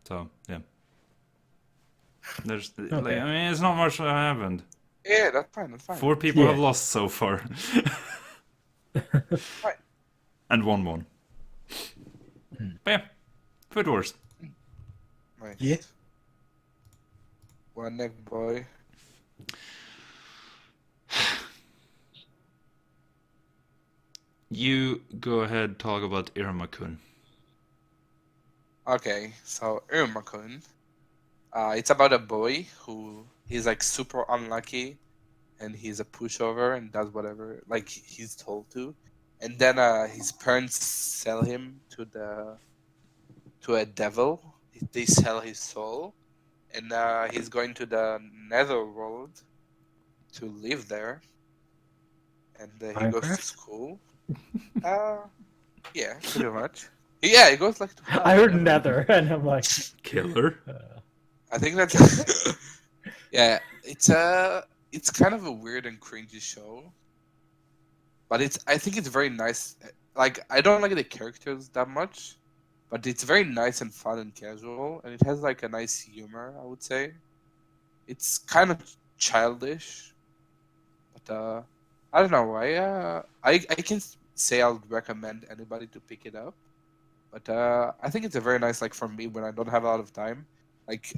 So yeah, there's like, I mean, it's not much that happened. Yeah, that's fine. That's fine. 4 people Yeah. have lost so far, Fine. and 1 won. But yeah, Food Wars. Nice. Yeah. One neck boy. You go ahead, talk about Irma-kun. Okay, so Irma-kun. It's about a boy who he's like super unlucky, and he's a pushover and does whatever like he's told to, and then his parents sell him to a devil. They sell his soul, and he's going to the netherworld to live there, and he goes to Minecraft? school. Yeah, pretty much. Yeah, it goes like to I heard Nether, and I'm like, Killer. I think that's yeah. It's kind of a weird and cringy show, but I think it's very nice. Like I don't like the characters that much, but it's very nice and fun and casual, and it has like a nice humor. I would say it's kind of childish, but I don't know. I can say I would recommend anybody to pick it up, but I think it's a very nice, like for me when I don't have a lot of time, like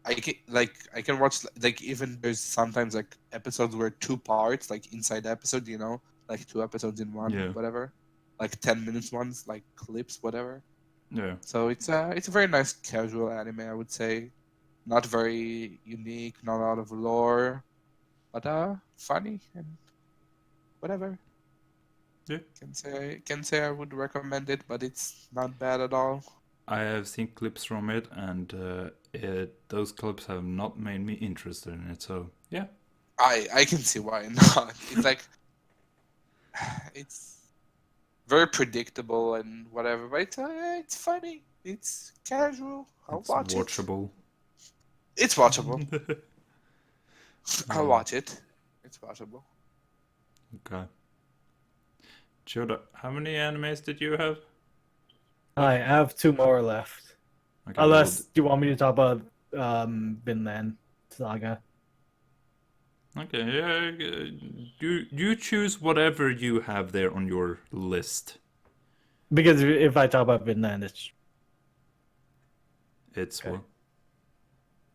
I can watch like even there's sometimes like episodes where 2 parts like inside the episode, you know, like 2 episodes in one, Yeah. whatever, like 10 minutes ones, like clips, whatever. Yeah. So it's a very nice casual anime, I would say. Not very unique, not a lot of lore, but funny and whatever. Yeah. Can say I would recommend it, but it's not bad at all. I have seen clips from it, and those clips have not made me interested in it. So yeah, I can see why not. It's like it's very predictable and whatever, but it's funny. It's casual. I'll it's watch it. watchable. It's watchable. I'll watch it. It's watchable. Okay. Jodha, how many animes did you have? I have 2 more left. Okay, Unless you want me to talk about Vinland Saga. okay, yeah. You choose whatever you have there on your list. Because if I talk about Vinland, it's... It's Okay. what?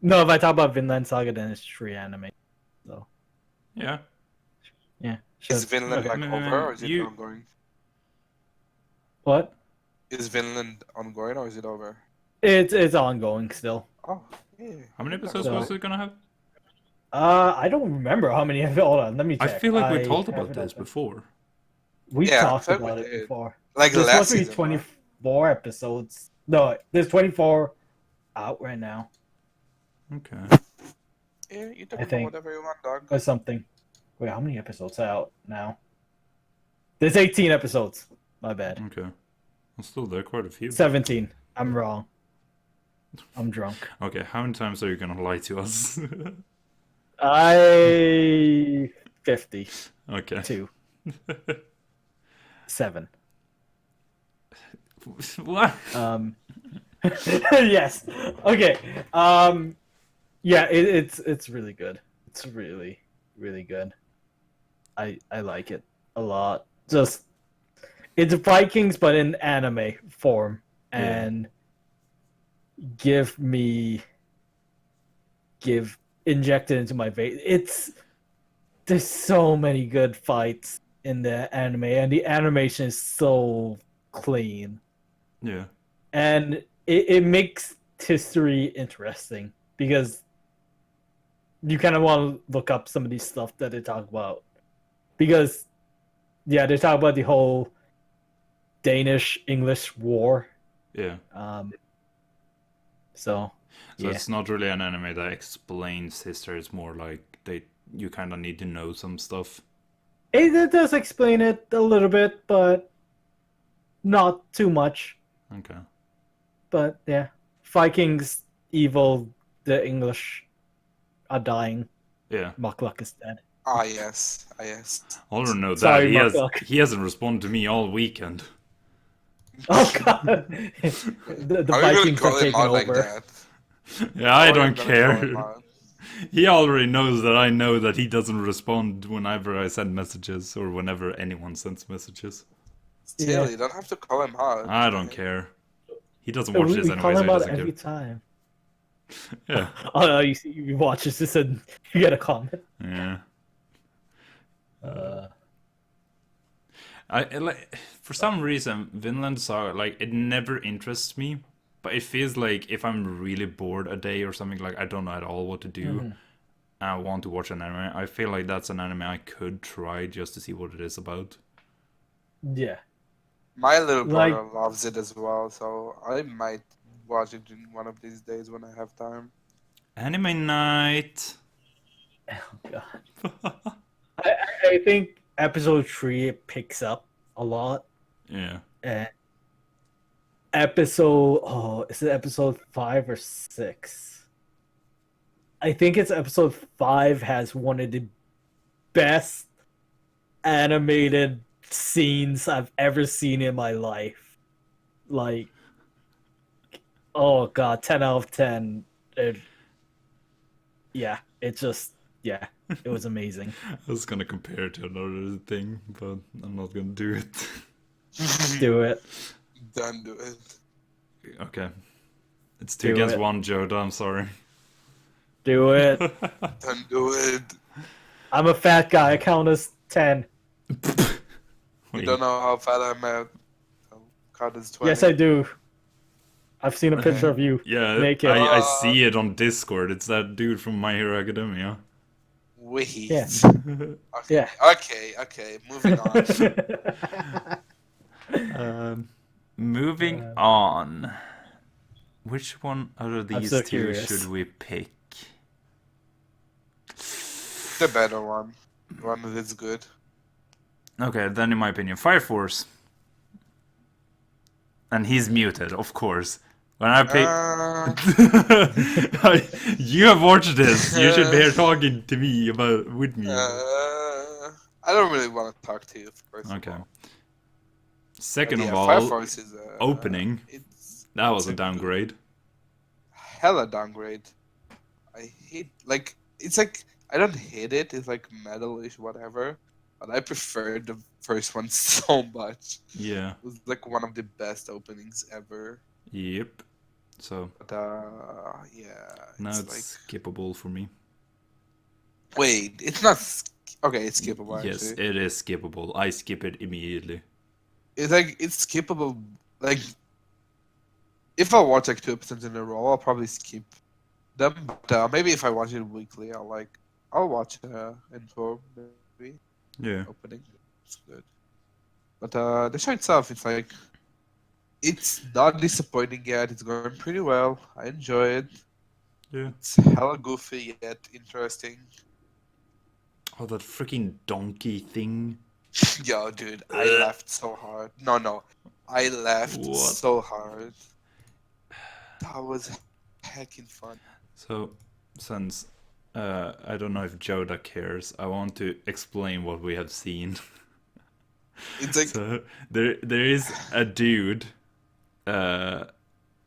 No, if I talk about Vinland Saga, then it's 3 anime. So, Yeah. yeah. Is Sure. Vinland Okay. like over or is it You- ongoing? What? Is Vinland ongoing or is it over? It's ongoing still. Oh, yeah. How many That's episodes So- was it gonna have? I don't remember how many. Hold on, let me I check. feel like we I talked have about it this open. before. We Yeah, I talked feel like we about it did. before. Like There's last supposed to be season, right? 24 episodes. No, there's 24 out right now Okay. Yeah, you can I do think. whatever you want, dog. or something. Wait, how many episodes are out now? There's 18 episodes. My bad. Okay. Well, still there, quite a few. 17. I'm wrong. I'm drunk. Okay, how many times are you gonna lie to us? 52. Okay. 7. What? Yes. Okay. Yeah, it's really good. It's really really good. I like it a lot. Just it's Vikings but in anime form, Yeah. and give me give inject it into my vein. There's so many good fights in the anime, and the animation is so clean, Yeah. and it makes history interesting because you kind of want to look up some of these stuff that they talk about, because yeah, they talk about the whole Danish English war. Yeah. So So yeah, it's not really an anime that explains history. It's more like you kind of need to know some stuff. it does explain it a little bit, but not too much. Okay. But yeah, Vikings evil, the English are dying. Yeah. Mukluk is dead. Ah, yes. Ah, yes. I don't know that. Sorry, Mukluk. He hasn't responded to me all weekend. Oh god, the Are we gonna Vikings call have him taken out like over. that? Yeah, I Or are don't you gonna call him care. out? He already knows that I know that he doesn't respond whenever I send messages or whenever anyone sends messages. Still, Yeah. you don't have to call him out. I don't care. He doesn't watch this We anyway, call so him he out doesn't every care. time. Yeah. Oh no, you watch this and you get a comment. Yeah. Uh, I like for some reason Vinland Saga, like, it never interests me, but it feels like if I'm really bored a day or something, like I don't know at all what to do mhm. and I want to watch an anime, I feel like that's an anime I could try just to see what it is about. Yeah, My little like brother loves it as well, so I might watch it in one of these days when I have time. Anime night. oh god. I think episode 3 it picks up a lot. Yeah. And episode is it episode 5 or 6? I think it's episode 5 has one of the best animated scenes I've ever seen in my life. Like, oh god, 10 out of 10. Yeah, it just, yeah, it was amazing. I was gonna compare it to another thing, but I'm not gonna do it. Do it. Don't do it. Okay. It's 2 Do against it. 1, Jodha, I'm sorry. Do it. Don't do it. I'm a fat guy. I count as 10. You don't know how fat I'm at. So, count as 20. Yes, I do. I've seen a picture of you Yeah, naked. I see it on Discord. It's that dude from My Hero Academia. Wait. Yeah. Okay. Yeah. Okay. Moving on. Moving on. Which one out of I'm these so two curious. should we pick? The better one. One that is good. Okay, then in my opinion, Fire Force. And he's muted, of course. When I pick... You have watched this. You should be here talking to me with me. I don't really want to talk to you, first Okay. of all. Second But of yeah, all, Fire Force is opening. That was a downgrade. Hella downgrade. I hate, like, it's like, I don't hate it, it's like metal-ish, whatever, but I prefer the first one so much. Yeah. It was like one of the best openings ever. Yep. So But, yeah. now It's it's skippable for me. Wait, it's not, okay, it's skippable, Yes, actually. it is skippable. I skip it immediately. It's like, it's skippable, like, if I watch like 2 episodes in a row, I'll probably skip them. But maybe if I watch it weekly, I'll watch intro maybe Yeah. opening. It's good. But the show itself, it's not disappointing yet. It's going pretty well. I enjoy it. Yeah. It's hella goofy yet interesting. Oh, that freaking donkey thing. Yo, dude, I laughed so hard. No, I laughed What? so hard. That was heckin' fun. So, since I don't know if Jodha cares, I want to explain what we have seen. It's like So there is a dude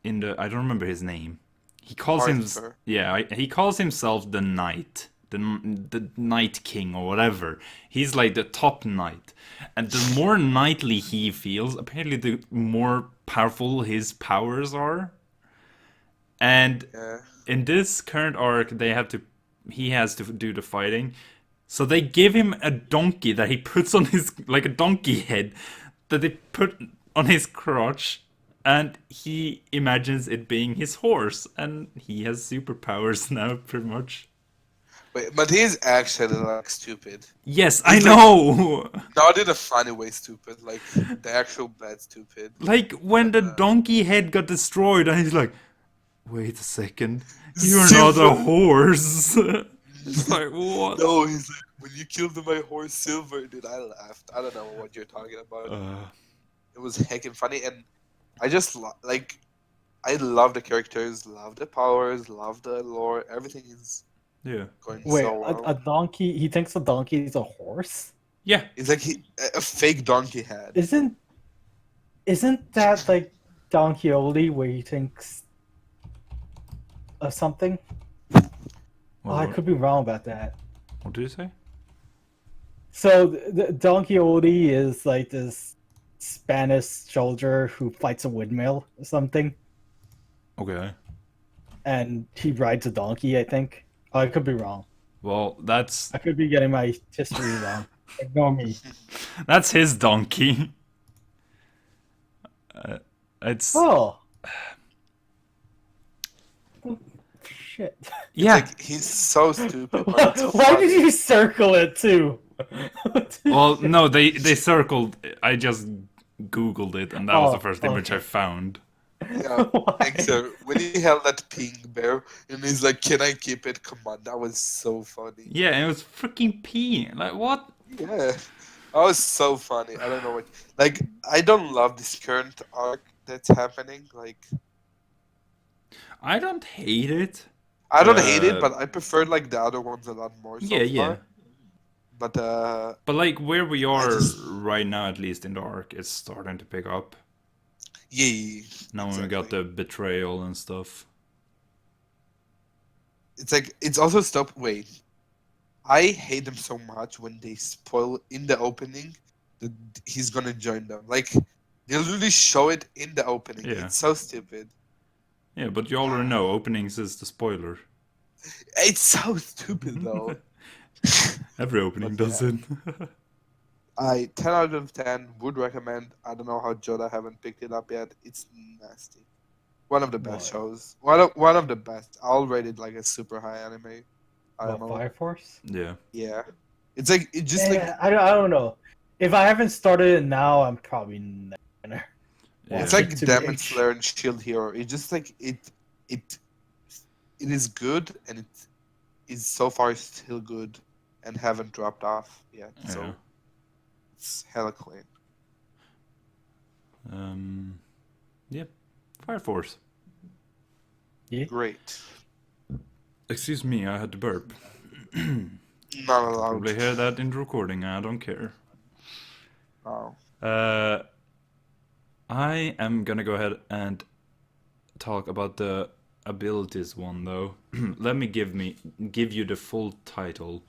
in the, I don't remember his name. He calls him, Arthur. yeah, he calls himself the Knight, the Night King or whatever. He's like the top knight, and the more knightly he feels, apparently the more powerful his powers are. And Yeah. in this current arc, he has to do the fighting. So they give him a donkey that he puts on his, like a donkey head, that they put on his crotch, and he imagines it being his horse, and he has superpowers now, pretty much. Wait, but he's actually like stupid. Yes, I He's like know. not in a funny way stupid, like the actual bad stupid. Like when But the donkey head got destroyed, and he's like, "Wait a second, you're not a Silver. horse." It's like what? No, he's like when you killed my horse Silver, dude. I laughed. I don't know what you're talking about. Uh, It was heckin' funny, and I just like I love the characters, love the powers, love the lore. Everything is yeah, going Wait, so a well. donkey? He thinks a donkey is a horse? yeah. It's like a fake donkey head. Isn't that like Don Quixote where he thinks of something? Oh, I What, could be wrong about that. what do you say? So Don Quixote is like this Spanish soldier who fights a windmill or something, Okay. and he rides a donkey. I think. Oh, I could be wrong. Well, that's I could be getting my history wrong. Ignore me. that's his donkey. It's Oh. Shit. yeah. Like he's so stupid. But it's Why funny. did you circle it too? Well, no, they circled. I just googled it, and that was the Oh, first image I okay. found. Yeah, Why? Nayxerr, when he held that pink bear and he's like, "Can I keep it?" Come on, that was so funny. Yeah, and it was freaking pee. Like what? Yeah, that was so funny. I don't know what. Like, I don't love this current arc that's happening. Like, I don't hate it. I don't hate it, Uh, but I prefer like the other ones a lot more Yeah, so yeah. far. But But like where we I are just right now, at least in the arc, it's starting to pick up. yeah, Now when we got exactly. the betrayal and stuff. It's like it's also stop. Wait, I hate them so much when they spoil in the opening that he's gonna join them. Like they literally show it in the opening. Yeah. It's so stupid. Yeah, but you already know openings is the spoiler. It's so stupid though. Every opening But does yeah, it. I 10 out of 10 would recommend. I don't know how Jodha haven't picked it up yet. It's nasty. One of the best What? shows. One of the best. I'll rate it like a super high anime. I don't What, know. Fire Force? Yeah. Yeah. It's like it just like Yeah, I don't know. If I haven't started it now, I'm probably never gonna Yeah. it's watch it like to Demon H. Slayer and Shield Hero. It's just like it it is good and it is so far still good and haven't dropped off yet. Yeah. So it's hella clean. Yeah. Fire Force. Great. Excuse me, I had to burp. Not allowed. Probably hear that in the recording. I don't care. Oh. I am gonna go ahead and talk about the abilities one though. Let me give you the full title.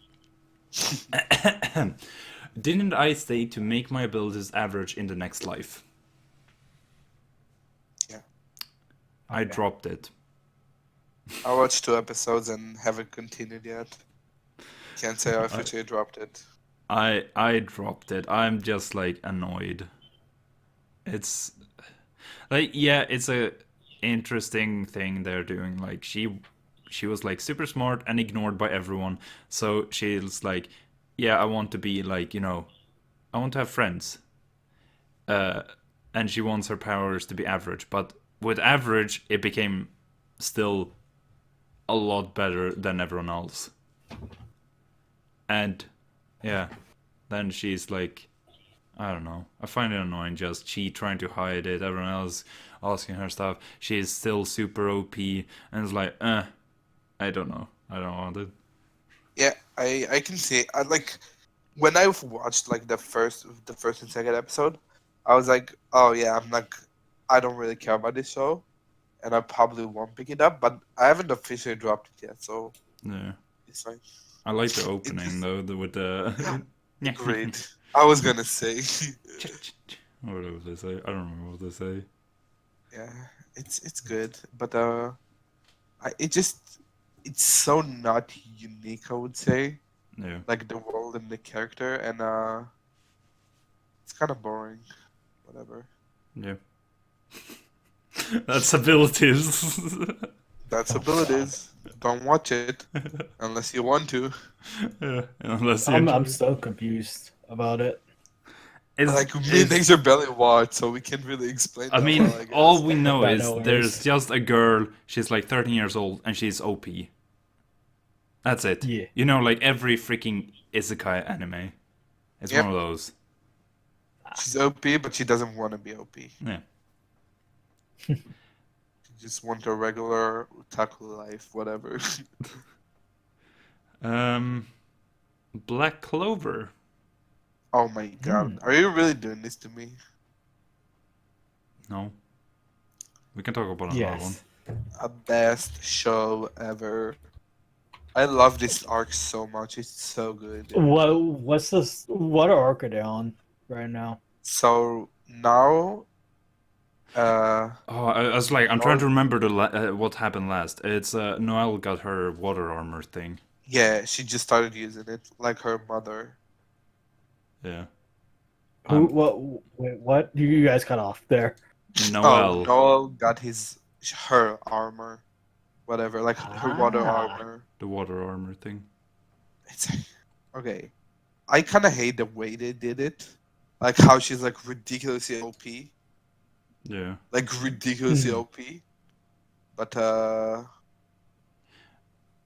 Didn't I say to make my abilities average in the next life? Yeah. I Okay. dropped it. I watched 2 episodes and haven't continued yet. Can't say I officially dropped it. I dropped it. I'm just like annoyed. It's like yeah, it's a interesting thing they're doing. Like she was like super smart and ignored by everyone. So she's like, yeah, I want to be like, I want to have friends. Uh and she wants her powers to be average, but with average it became still a lot better than everyone else. And yeah, then she's like, I don't know. I find it annoying just she trying to hide it, everyone else asking her stuff. She is still super OP and it's like, I don't know. I don't want it. Yeah, I can see. I like when I watched like the first and second episode, I was like, oh yeah, I don't really care about this show, and I probably won't pick it up. But I haven't officially dropped it yet, so Yeah. it's fine. I like the It opening is though, with the great. I was gonna say, what do they say? I don't remember what they say. yeah, it's good, but it's so not unique. I would say, Yeah. like the world and the character, and it's kind of boring. Whatever. Yeah. That's abilities. That's Oh, abilities. Don't watch it unless you want to. Yeah, unless you I'm enjoy. so confused about it. Like me and Nayxerr barely watch, so we can't really explain I that mean, well, I all guess. we know Yeah, is no there's worries. just a girl. She's like 13 years old, and she's OP. That's it. Yeah. You know, like every freaking isekai anime. It's one Yep, of those. she's OP, but she doesn't want to be OP. Yeah. She just want a regular otaku life, whatever. Um, Black Clover. Oh my god, are you really doing this to me? No, we can talk about another one. Yes. A best show ever. I love this arc so much. It's so good. What's this? What arc are they on right now? So now, Oh, I was like, I'm trying to Noel, remember what happened last. It's Noelle got her water armor thing. yeah, she just started using it like her mother. Yeah. Who? What? Wait, what? You guys cut off there. Oh, Noelle, Noel got her armor, whatever, like her water Ah. armor. the water armor thing. It's okay. I kind of hate the way they did it, like how she's like ridiculously OP, Yeah. like ridiculously Hmm. OP. But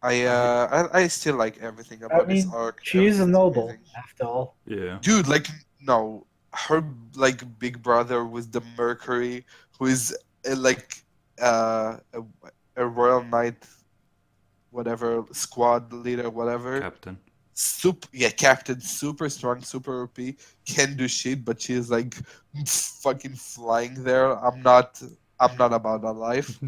I still like everything I about this mean, arc. she's a Everything's noble amazing, after all. Yeah. dude. Like no, her like big brother was the Mercury, who is like uh, a, a royal knight, whatever squad leader, whatever. Captain. Super, yeah, captain, super strong, super OP, can do shit, but she's like fucking flying there. I'm not about that life.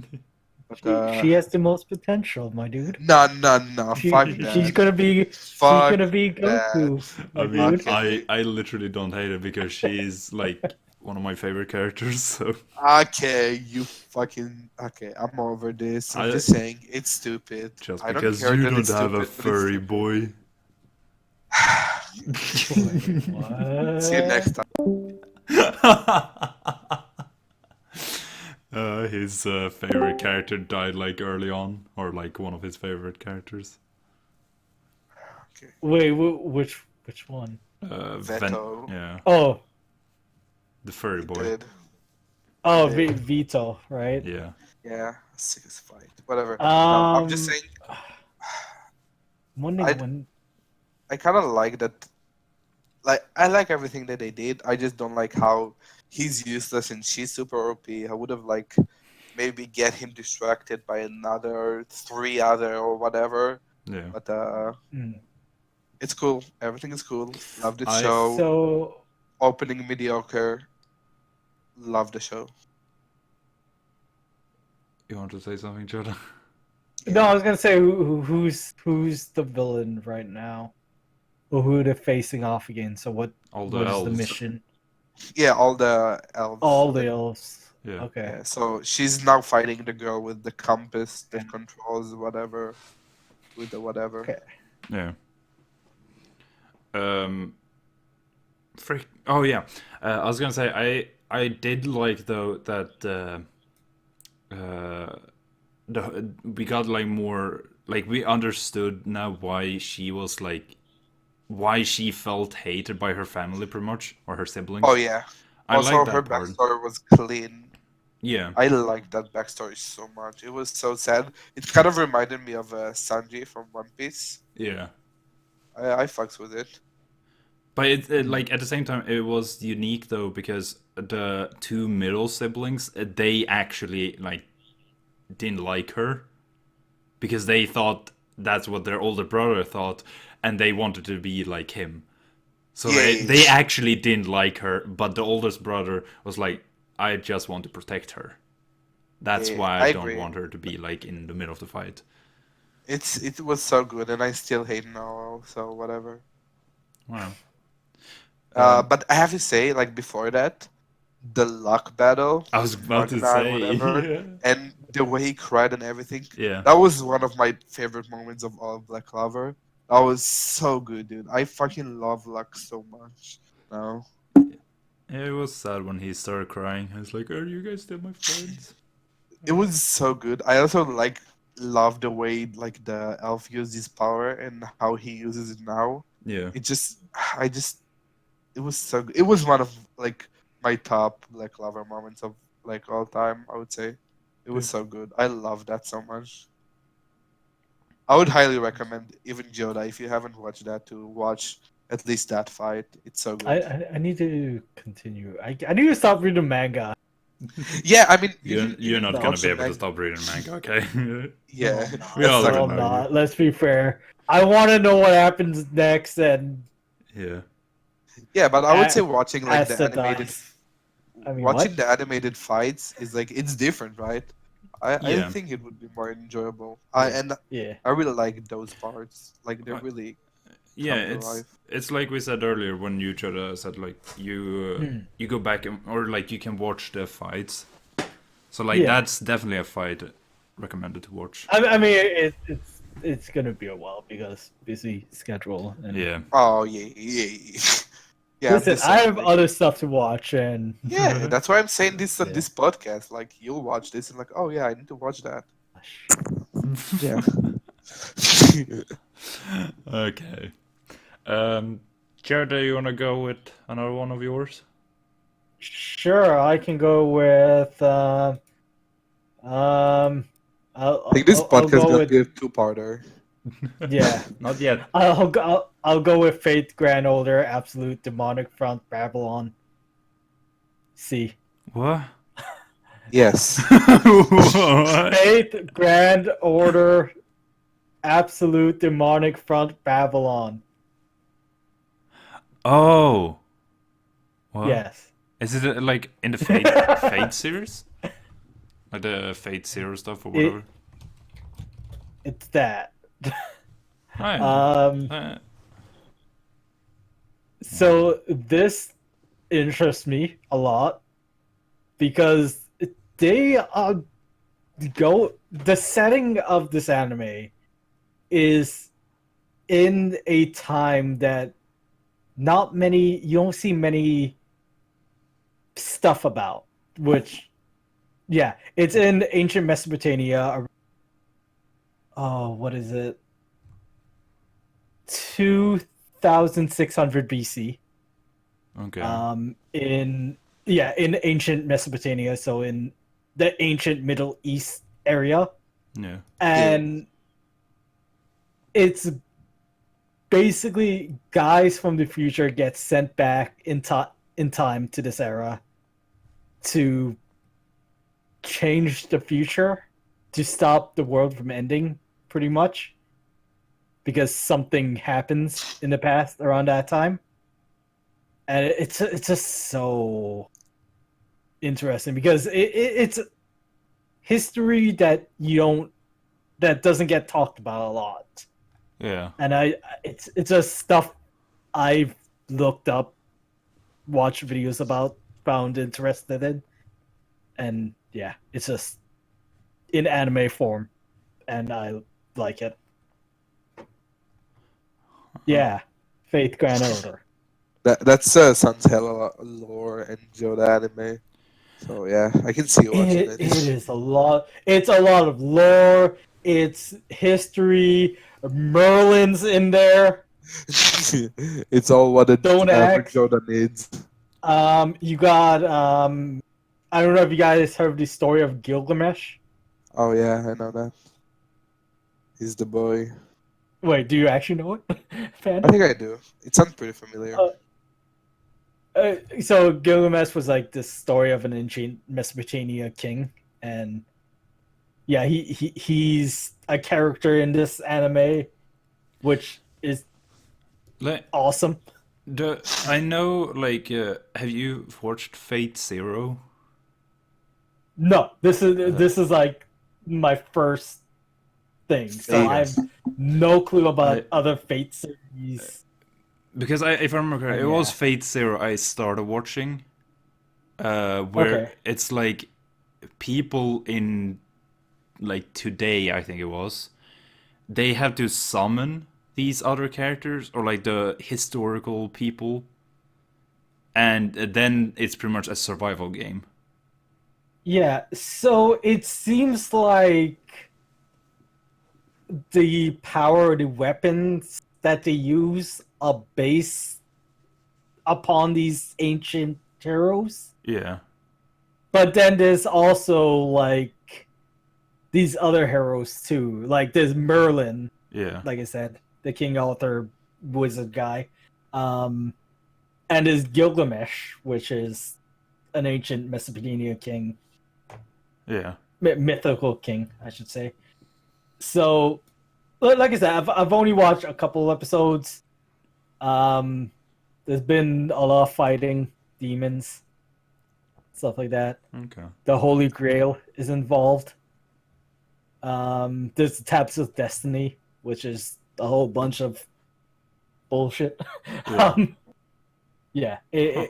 But She has the most potential, my dude. no, no, no, fuck She's that, gonna be fuck that. Goku, I my mean, dude. Okay, I literally don't hate it because she's like one of my favorite characters. So okay, you fucking okay. I'm over this. I'm I just saying it's stupid. just I don't because care you that don't it's have a stupid, but it's furry stupid. boy. Wait, See you what? next time. His favorite character died like early on, or like one of his favorite characters. Okay, Wait, which one? Veto. Yeah, Oh, the furry He boy. did. He oh, did. Vito, right? Yeah, Yeah, sickest fight. Whatever. No, I'm just Um, saying. I'm wondering I when. I kind of like that. Like I like everything that they did. I just don't like how he's useless and she's super OP. I would have like maybe get him distracted by another three other or whatever. yeah. But Hmm. it's cool. Everything is cool. Love the I show. So, Opening mediocre. Love the show. You want to say something, Jodha? no, I Yeah. was gonna say who's the villain right now, or who they're facing off against. So All the what is the elves. mission? Yeah, all the elves. All the Like, elves. Yeah. Okay. yeah, so she's now fighting the girl with the compass that Okay. controls whatever with the whatever. Okay. Yeah. Um. Frick. Oh yeah. I was gonna say I did like though that uh we got like more like we understood now why she was like why she felt hated by her family pretty much or her Oh siblings. yeah. I like Also, her that part. backstory was clean. Yeah. I liked that backstory so much. It was so sad. It kind of reminded me of Sanji from One Piece. Yeah. I fucks with it. But it like at the same time it was unique though because the two middle siblings they actually like didn't like her because they thought that's what their older brother thought and they wanted to be like him. So Yeah. they actually didn't like her, but the oldest brother was like, I just want to protect her. That's Yeah, why I I don't agree. want her to be like in the middle of the fight. It was so good, and I still hate Noel. So whatever. Wow. But I have to say, like before that, the luck battle I was with about to Magna and say, whatever, yeah. and the way he cried and everything, Yeah. that was one of my favorite moments of all of Black Clover. That was so good, dude. I fucking love Luck so much. No. It was sad when he started crying. I was like, are you guys still my friends? It was so good. I also like love the way like the elf used his power and how he uses it now. Yeah. It just I just it was so good. It was one of like my top Black Clover moments of like all time, I would say. It was Yeah. so good. I love that so much. I would highly recommend even Jodha if you haven't watched that to watch at least that fight. It's so good. I need to continue. I need to stop reading manga. Yeah, I mean You're even not gonna watch be the able to mag. stop reading manga, okay? No, Yeah, I'm not. We that's all not No, already I'm know you. not. Let's be fair. I want to know what happens next and Yeah. yeah, but I would say watching like ask the the animated dice. I mean, watching what? the animated fights is like it's different, right? I Yeah. think it would be more enjoyable. Yeah. And Yeah. I really like those parts. Like they're Uh, really Yeah, come to life. it's like we said earlier when you said like Hmm. you go back or like you can watch the fights. So like Yeah. that's definitely a fight recommended to watch. I mean, it's gonna be a while because busy schedule and. Yeah. Oh yeah. Yeah, I'm the Listen, I same. have Like other stuff to watch, and yeah, that's why I'm saying this on yeah. this podcast. Like you'll watch this and like, oh yeah, I need to watch that. Yeah. Okay. Jared, do you wanna go with another one of yours? Sure, I can go with um, I think this I'll podcast is go gonna with be a two-parter. yeah. Not yet. I'll go with Fate Grand Order Absolute Demonic Front Babylon. C. What? Yes. What? Fate Grand Order Absolute Demonic Front Babylon. Oh. What? Yes. Is it like in the Fate series? Like the Fate Zero stuff or whatever? It's that. I So this interests me a lot because they go the setting of this anime is in a time that not many you don't see many stuff about, which yeah, it's in ancient Mesopotamia. Oh, what is it? 2600 BC. okay. In ancient Mesopotamia, so in the ancient Middle East area, Yeah. and it's basically guys from the future get sent back in time to this era to change the future to stop the world from ending, pretty much, because something happens in the past around that time, and it's just so interesting because it's history that doesn't get talked about a lot, Yeah. and it's just stuff I've looked up, watched videos about, found interested in, and yeah, it's just in anime form, and I like it. Yeah, Faith Grand Order. That's sounds hella lore and Joda anime. So yeah, I can see you watching It it. is a lot. It's a lot of lore. It's history. Merlin's in there. It's all what an Don't average act. Joda needs. You got I don't know if you guys heard the story of Gilgamesh. Oh yeah, I know that. He's the boy. Wait, do you actually know it, I Panda? think I do. It sounds pretty familiar. So Gilgamesh was like this story of an ancient Mesopotamia king, and yeah, he's a character in this anime, which is Let awesome. I know, like, have you watched Fate Zero? No, this is like my first thing, so Okay. I've no clue I about other Fate series. because if I remember correctly, And it was yeah, Fate Zero I started watching, where okay, it's like people in like today, I think it was, they have to summon these other characters or like the historical people, and then it's pretty much a survival game. yeah. So it seems like the power of the weapons that they use are based upon these ancient heroes. Yeah, But then there's also like these other heroes too. Like there's Merlin, yeah, like I said, the King Arthur wizard guy. Um and there's Gilgamesh, which is an ancient Mesopotamia king, yeah, mythical king, I should say. So, like I said, I've only watched a couple episodes. Um, there's been a lot of fighting, demons, stuff like that. okay, The Holy Grail is involved. There's the Taps of Destiny, which is a whole bunch of bullshit. yeah, um, yeah, huh,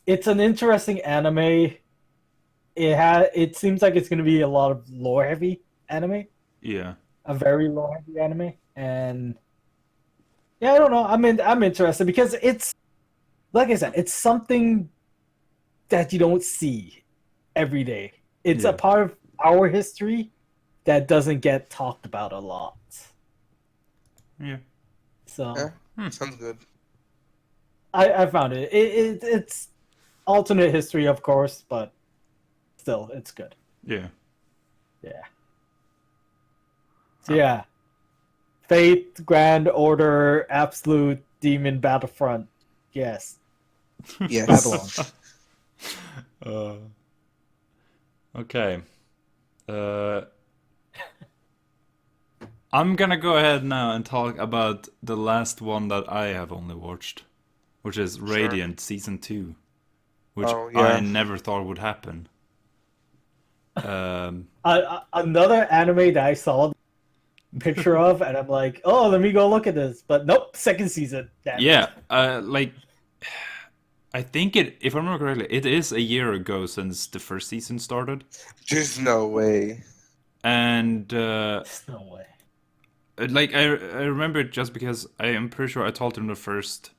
it's an interesting anime. It seems like it's going to be a lot of lore heavy anime, yeah, a very lore heavy anime, and yeah, I don't know. I'm interested because it's like I said, it's something that you don't see every day. It's a yeah, part of our history that doesn't get talked about a lot. yeah. So Yeah, sounds good. I found it's alternate history, of course, but still, it's good. Yeah. Yeah. So yeah, Fate, Grand Order, Absolute, Demon, Battlefront. Yes, Babylon. Yes. uh, okay. Uh, I'm gonna go ahead now and talk about the last one that I have only watched, which is Sure. Radiant Season 2, which Oh I yeah. never thought would happen. Um, Another anime that I saw the picture of, and I'm like, oh, let me go look at this. But nope, second season. Damn it. yeah, like, I think if I remember correctly, it is a year ago since the first season started. There's no way. And There's no way. like I remember it just because I am pretty sure I told him the first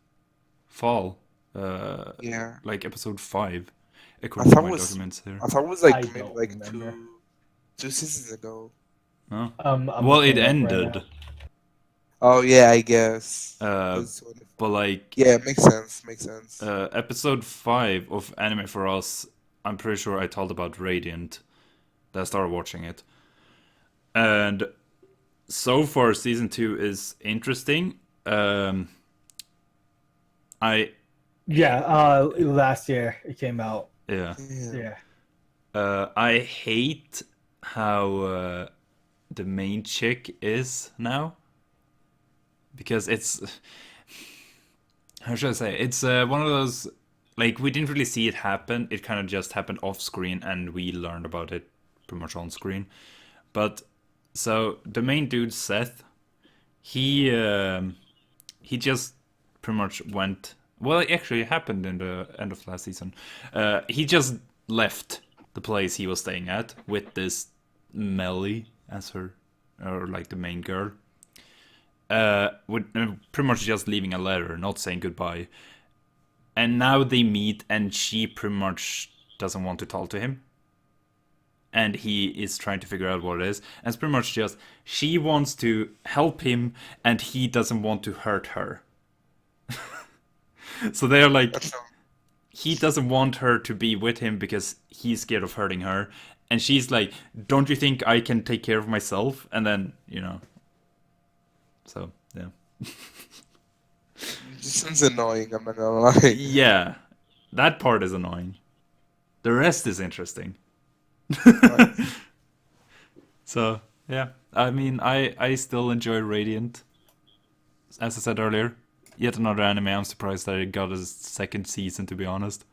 fall, Yeah. like episode 5, I according to thought it my was documents here. I thought it was I like maybe don't like remember. two seasons ago. Oh. I'm Well, it looking it up right ended, now. Oh yeah, I guess. uh, 'Cause but like yeah, makes sense. Makes sense. episode 5 of Anime for Us, I'm pretty sure I told about Radiant that I started watching it, and so far season 2 is interesting. I Yeah, last year it came out. yeah. Yeah. Yeah. I hate how the main chick is now because it's how should I say? It's one of those, like, we didn't really see it happen. It kind of just happened off screen, and we learned about it pretty much on screen. But so the main dude Seth, he just pretty much went. Well, it actually happened in the end of last season. He just left the place he was staying at with this Melly as her, or like the main girl. With pretty much just leaving a letter, not saying goodbye. And now they meet, and she pretty much doesn't want to talk to him. And he is trying to figure out what it is. And it's pretty much just she wants to help him, and he doesn't want to hurt her. So they're like, That's he doesn't want her to be with him because he's scared of hurting her. And she's like, don't you think I can take care of myself? And then, so, yeah. just sounds annoying. I'm not gonna lie. Yeah, that part is annoying. The rest is interesting. Right. So, yeah. I mean, I still enjoy Radiant, as I said earlier. yet another anime. I'm surprised that it got a second season, to be honest.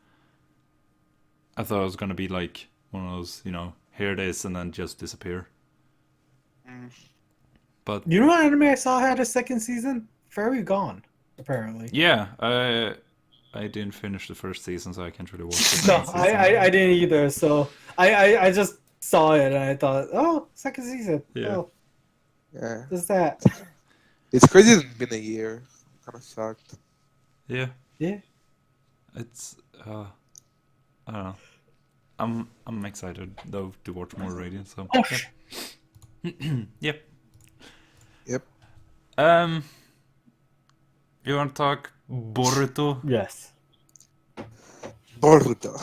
I thought it was gonna be like one of those, here it is and then just disappear. Mm. But You know what anime I saw had a second season? Fairy Gone, apparently. yeah, I didn't finish the first season, so I can't really watch the No, second season. I didn't either. So I just saw it and I thought, oh, second season. Yeah. Oh, Yeah. what's that? It's crazy it's been a year. I'm kind of shocked. Yeah, Yeah. it's I don't know. I'm excited though to watch more Radiant. So Oh, yep. Yep. You want to talk Boruto? yes. Boruto.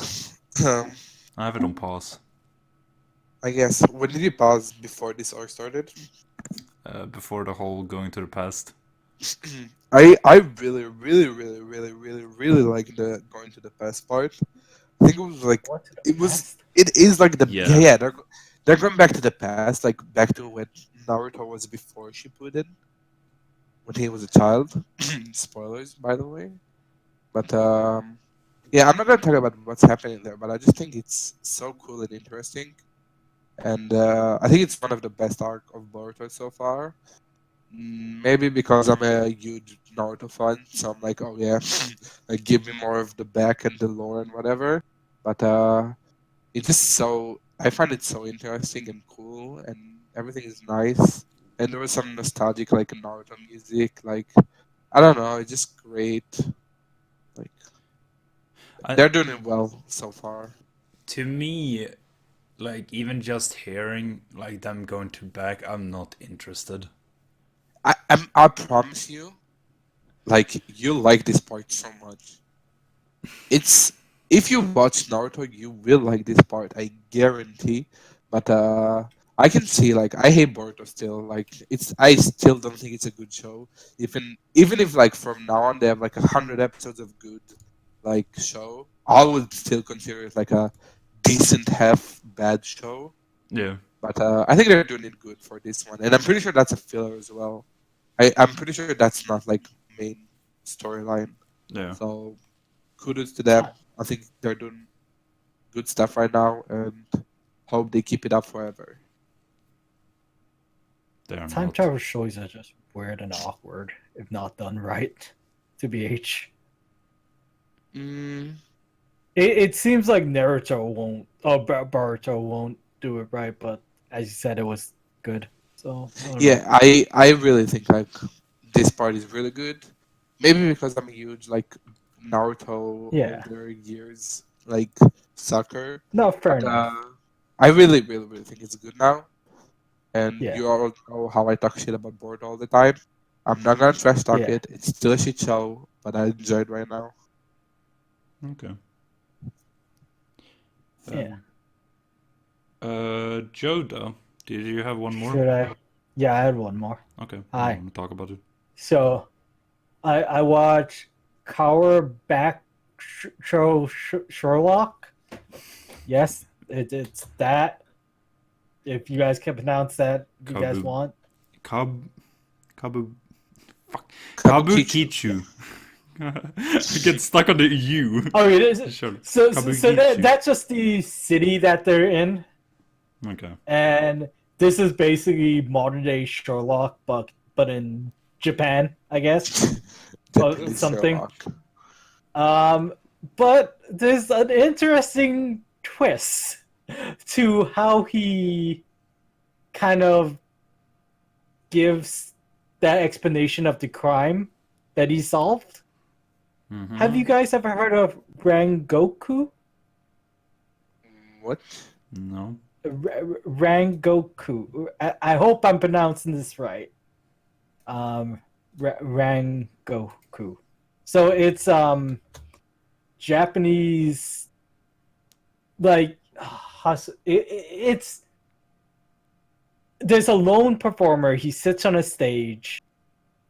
Um, I have it on pause. I guess. When did you pause before this arc started? Before the whole going to the past. I really like the going to the past part. I think it was like What to the it was past? it is like the Yeah. they're going back to the past, like back to when Naruto was before Shippuden, when he was a child. Spoilers, by the way. But yeah, I'm not gonna talk about what's happening there, but I just think it's so cool and interesting, and I think it's one of the best arc of Boruto so far. Maybe because I'm a huge Naruto fan, so I'm like, oh yeah, like give me more of the back and the lore and whatever. But it's just so I find it so interesting and cool, and everything is nice. And there was some nostalgic like Naruto music, like I don't know, it's just great. Like I, they're doing it well so far. to me, like even just hearing like them going to back, I'm not interested. I promise you, like you like this part so much. It's if you watch Naruto, you will like this part. I guarantee. But I can see like I hate Boruto still. Like it's I still don't think it's a good show. Even if like from now on they have like 100 episodes of good like show, I would still consider it like a decent half bad show. Yeah, But I think they're doing it good for this one, and I'm pretty sure that's a filler as well. I'm pretty sure that's not like main storyline. yeah, So kudos to them. I think they're doing good stuff right now, and hope they keep it up forever. they're Time not. travel shows are just weird and awkward if not done right. To BH. Mm, It seems like Naruto won't, Boruto won't do it right, but as you said, it was good. So I don't know. yeah, I really think like this part is really good. Maybe because I'm a huge like Naruto Yeah. older years like sucker, No, fair but enough. I really think it's good now. And Yeah. you all know how I talk shit about Boruto all the time. I'm not gonna trash talk Yeah. it. It's still a shit show, but I enjoy it right now. Okay. Yeah. Jodha, did you have one more? Should I? Yeah, I had one more. Okay, you Hi. want to talk about it? So I watched Cower Back Sherlock. Yes, it's that. If you guys can pronounce that, you guys Kabu- want. Kabu, fuck, Kabukicho. Kabukicho. I get stuck on the U. Oh, it is. Sure. So Kabukicho. that's just the city that they're in, Okay. and this is basically modern day Sherlock, but in Japan, I guess. Japanese Something. Sherlock. But there's an interesting twist to how he kind of gives that explanation of the crime that he solved. Mhm. Have you guys ever heard of Rangoku? What? No. Rangoku. I hope I'm pronouncing this right. Rangoku. So it's Japanese, like it's there's a lone performer. He sits on a stage,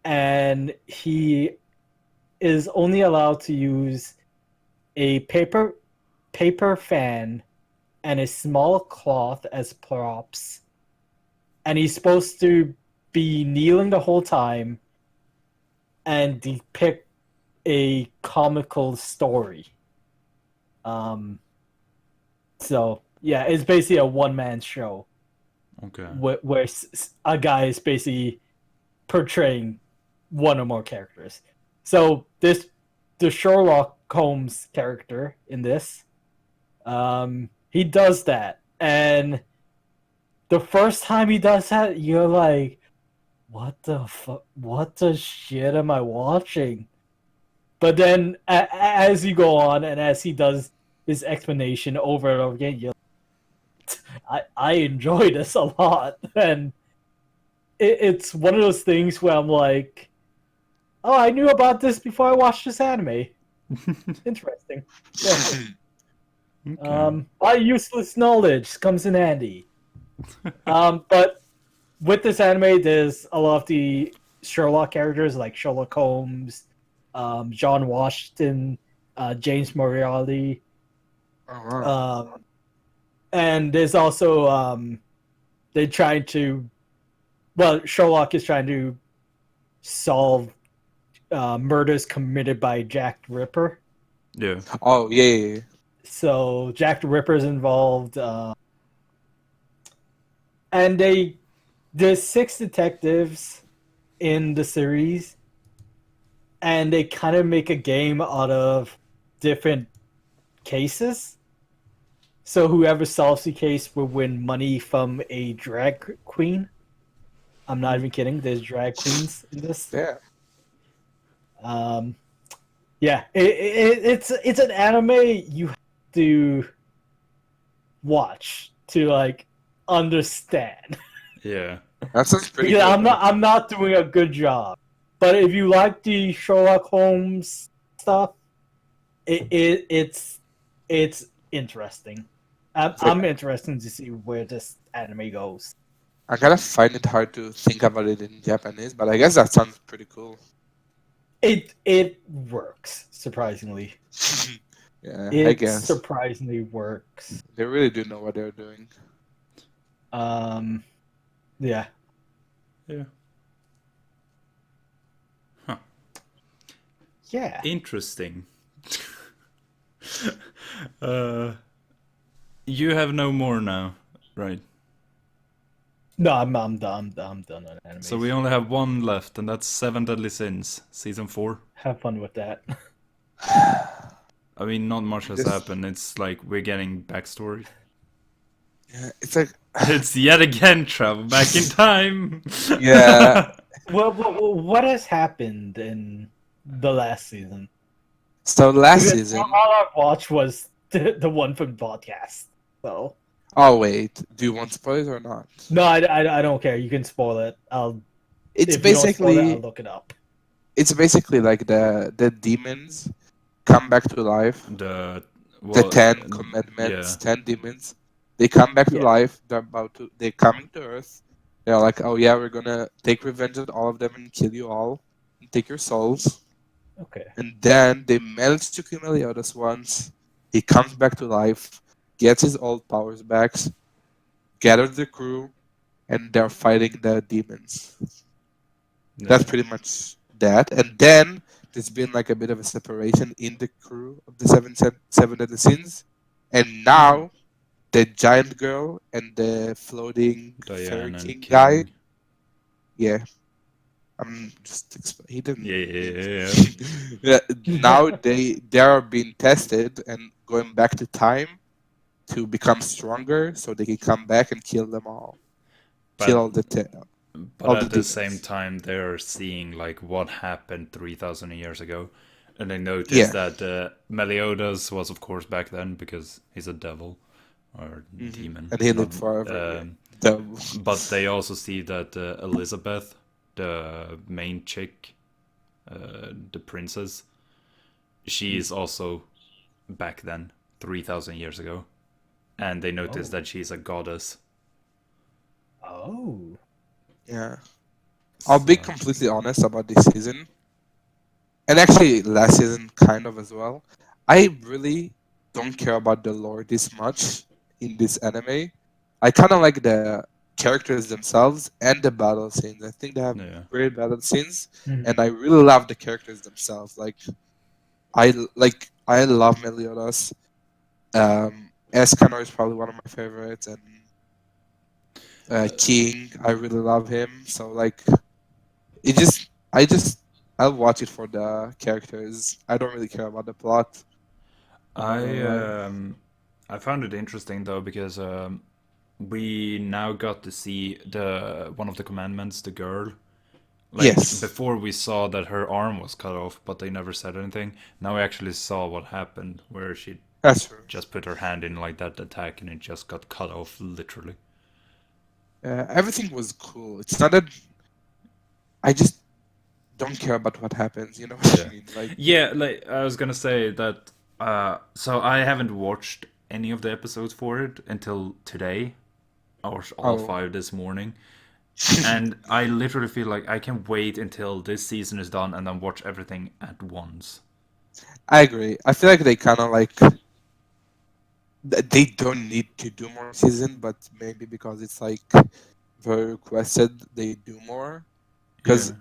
and he is only allowed to use a paper fan and a small cloth as props, and he's supposed to be kneeling the whole time and depict a comical story. So yeah, it's basically a one-man show Okay. where a guy is basically portraying one or more characters. So the Sherlock Holmes character in this, he does that, and the first time he does that, you're like, what the fuck? What the shit am I watching? But then, as you go on and as he does his explanation over and over again, you're like, I enjoy this a lot, and it's one of those things where I'm like, oh, I knew about this before I watched this anime. Interesting. Yeah. Okay. My useless knowledge comes in handy. But with this anime, there's a lot of the Sherlock characters like Sherlock Holmes, John Washington, James Moriarty, Oh, wow. and there's also they trying to. Well, Sherlock is trying to solve murders committed by Jack the Ripper. Yeah. Oh, yeah, yeah, yeah. So Jack the Ripper is involved, and there's 6 detectives in the series, and they kind of make a game out of different cases. So whoever solves the case will win money from a drag queen. I'm not even kidding. There's drag queens in this. Yeah. Yeah, it's an anime you have to watch to like understand. Yeah. That sounds pretty Because good. I'm not doing a good job. But if you like the Sherlock Holmes stuff, it's interesting. I'm interested to see where this anime goes. I kind of find it hard to think about it in Japanese, but I guess that sounds pretty cool. It works surprisingly. Yeah, I It guess. surprisingly works. They really do know what they're doing. Yeah. Yeah. Huh. Yeah. Interesting. You have no more now, right? No, I'm done. I'm done on anime. So we only have one left, and that's Seven Deadly Sins, season 4. Have fun with that. I mean, not much has This- happened. It's like we're getting backstory. Yeah, it's like It's yet again travel back in time. Yeah. What has happened in the last season? So last Because season. all I watched was the one from podcast. So Oh wait, do you want spoilers or not? no, I don't care. You can spoil it. It's if you don't spoil it, I'll basically look it up. it's basically like the demons come back to life. The The 10 commandments, 10 demons. They come back to Yeah. life. They're coming to Earth. They're like, oh yeah, we're gonna take revenge on all of them and kill you all, and take your souls. Okay. And then they manage to kill Meliodas once. He comes back to life, gets his old powers back, gathers the crew, and they're fighting the demons. That's pretty much that. And then there's been like a bit of a separation in the crew of the seven deadly sins. And now the giant girl and the floating fairy Diane and king King. guy. Yeah. I'm just he didn't. Yeah. Yeah, now they are being tested and going back to time to become stronger, so they can come back and kill them all. Kill all the But all at the the same demons. time, they're seeing like what happened 3,000 years ago, and they notice Yeah. that Meliodas was, of course, back then because he's a devil or demon, And he lived forever. But they also see that Elizabeth, the main chick, the princess, she is also back then 3,000 years ago, and they notice Oh. that she's a goddess. Oh. Yeah. I'll be So- completely honest about this season. And actually last season kind of as well. I really don't care about the lore this much in this anime. I kinda like the characters themselves and the battle scenes. I think they have Yeah. great battle scenes, Mhm. and I really love the characters themselves. I love Meliodas. Escanor is probably one of my favorites, and King, I really love him. So like, it just I'll watch it for the characters. I don't really care about the plot. I'm not gonna I lie. um I found it interesting though because we now got to see the one of the commandments, the girl. Like Yes, before we saw that her arm was cut off, but they never said anything. Now we actually saw what happened, where she that's true. just put her hand in like that attack and it just got cut off literally. Everything was cool. It's not that I just don't care about what happens. You know what I Yeah. mean? Like, Yeah, like I was gonna say that so I haven't watched any of the episodes for it until today, or all oh, 5 this morning. And I literally feel like I can wait until this season is done and then watch everything at once. I agree. I feel like they kind of like they don't need to do more season, but maybe because it's like very requested, they do more. Yeah. Because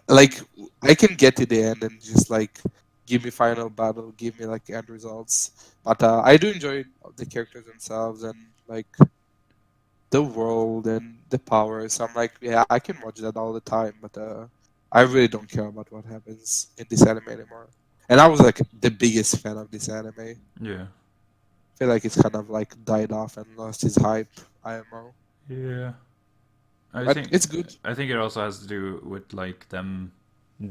like I can get to the end and just like give me final battle, give me like end results. But I do enjoy the characters themselves and like the world and the powers. I'm like, yeah, I can watch that all the time, but I really don't care about what happens in this anime anymore. And I was like the biggest fan of this anime. I Yeah. feel like it's kind of like died off and lost its hype. IMO, Yeah. I but think it's good. I think it also has to do with like them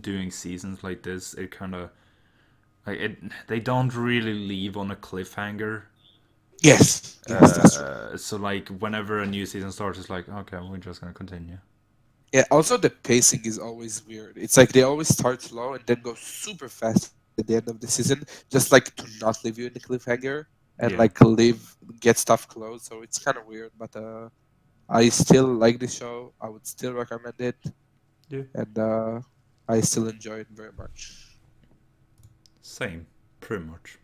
doing seasons like this. It kind of like it. They don't really leave on a cliffhanger. Yes, that's true. So like whenever a new season starts, it's like okay, we're just gonna continue. Yeah. Also, the pacing is always weird. It's like they always start slow and then go super fast at the end of the season, just like to not leave you in the cliffhanger and Yeah. like leave get stuff closed. So it's kind of weird, but I still like the show. I would still recommend it, Yeah. and I still enjoy it very much. Same, pretty much.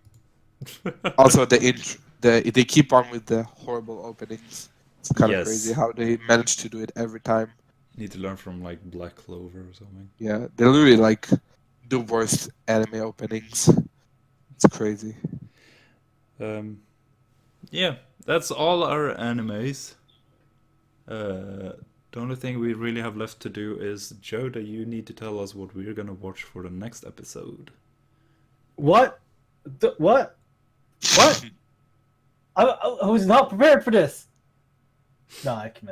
Also, they keep on with the horrible openings. It's kind of crazy Yes. how they manage to do it every time. Need to learn from like Black Clover or something. Yeah, they're literally like the worst anime openings. It's crazy. Um, yeah, that's all our animes. The only thing we really have left to do is Jodha, you need to tell us what we're gonna watch for the next episode. What? What? What? I was not prepared for this. No, I can't.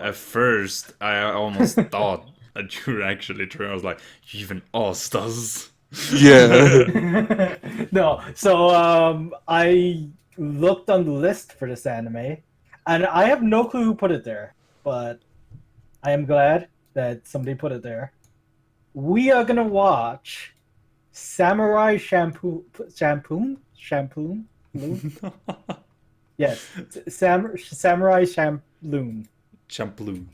At first, I almost thought that you were actually true. I was like, you even asked us. Yeah. No, so I looked on the list for this anime, and I have no clue who put it there, but I am glad that somebody put it there. We are gonna watch Samurai Shampoo. Yes, Samurai Champloo. Champloo.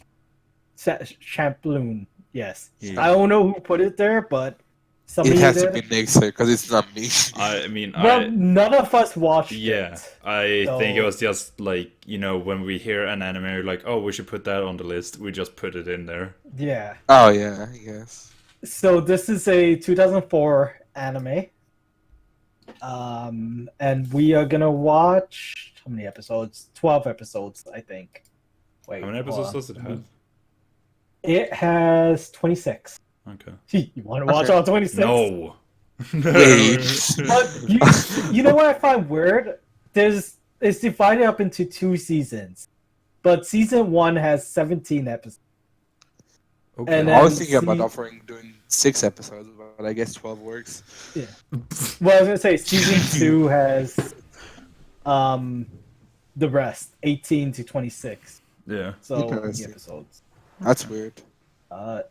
Champloo. Yes, Yeah. I don't know who put it there, but It somebody has to did. be Nayxerr because it's not me. I mean, Well, none of us watched yeah, it. I So- think it was just like, you know, when we hear an anime, we're like, oh, we should put that on the list. We just put it in there. Yeah. Oh yeah, yes. So this is a 2004 anime. And we are gonna watch how many episodes? 12 episodes, I think. Wait, How many hold episodes on. does it have? It has 26. Okay. You want to watch Okay. all 26? No. Wait. But you know what I find weird? It's divided up into 2 seasons, but season 1 has 17 episodes. Okay. And I was then thinking about see- offering doing 6 episodes, but I guess 12 works. Yeah. Well, I was gonna say season 2 has the rest 18 to 26. Yeah. So Interesting. episodes. That's weird.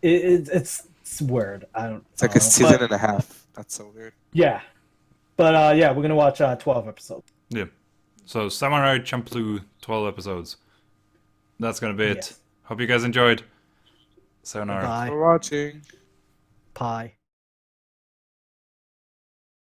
It's weird. I don't. It's like I a don't know. season But, and a half. That's so weird. yeah, but yeah, we're gonna watch 12 episodes. Yeah. So Samurai Champloo, 12 episodes. That's gonna be it. Yes. Hope you guys enjoyed. Sayonara. Bye. For watching. Pie.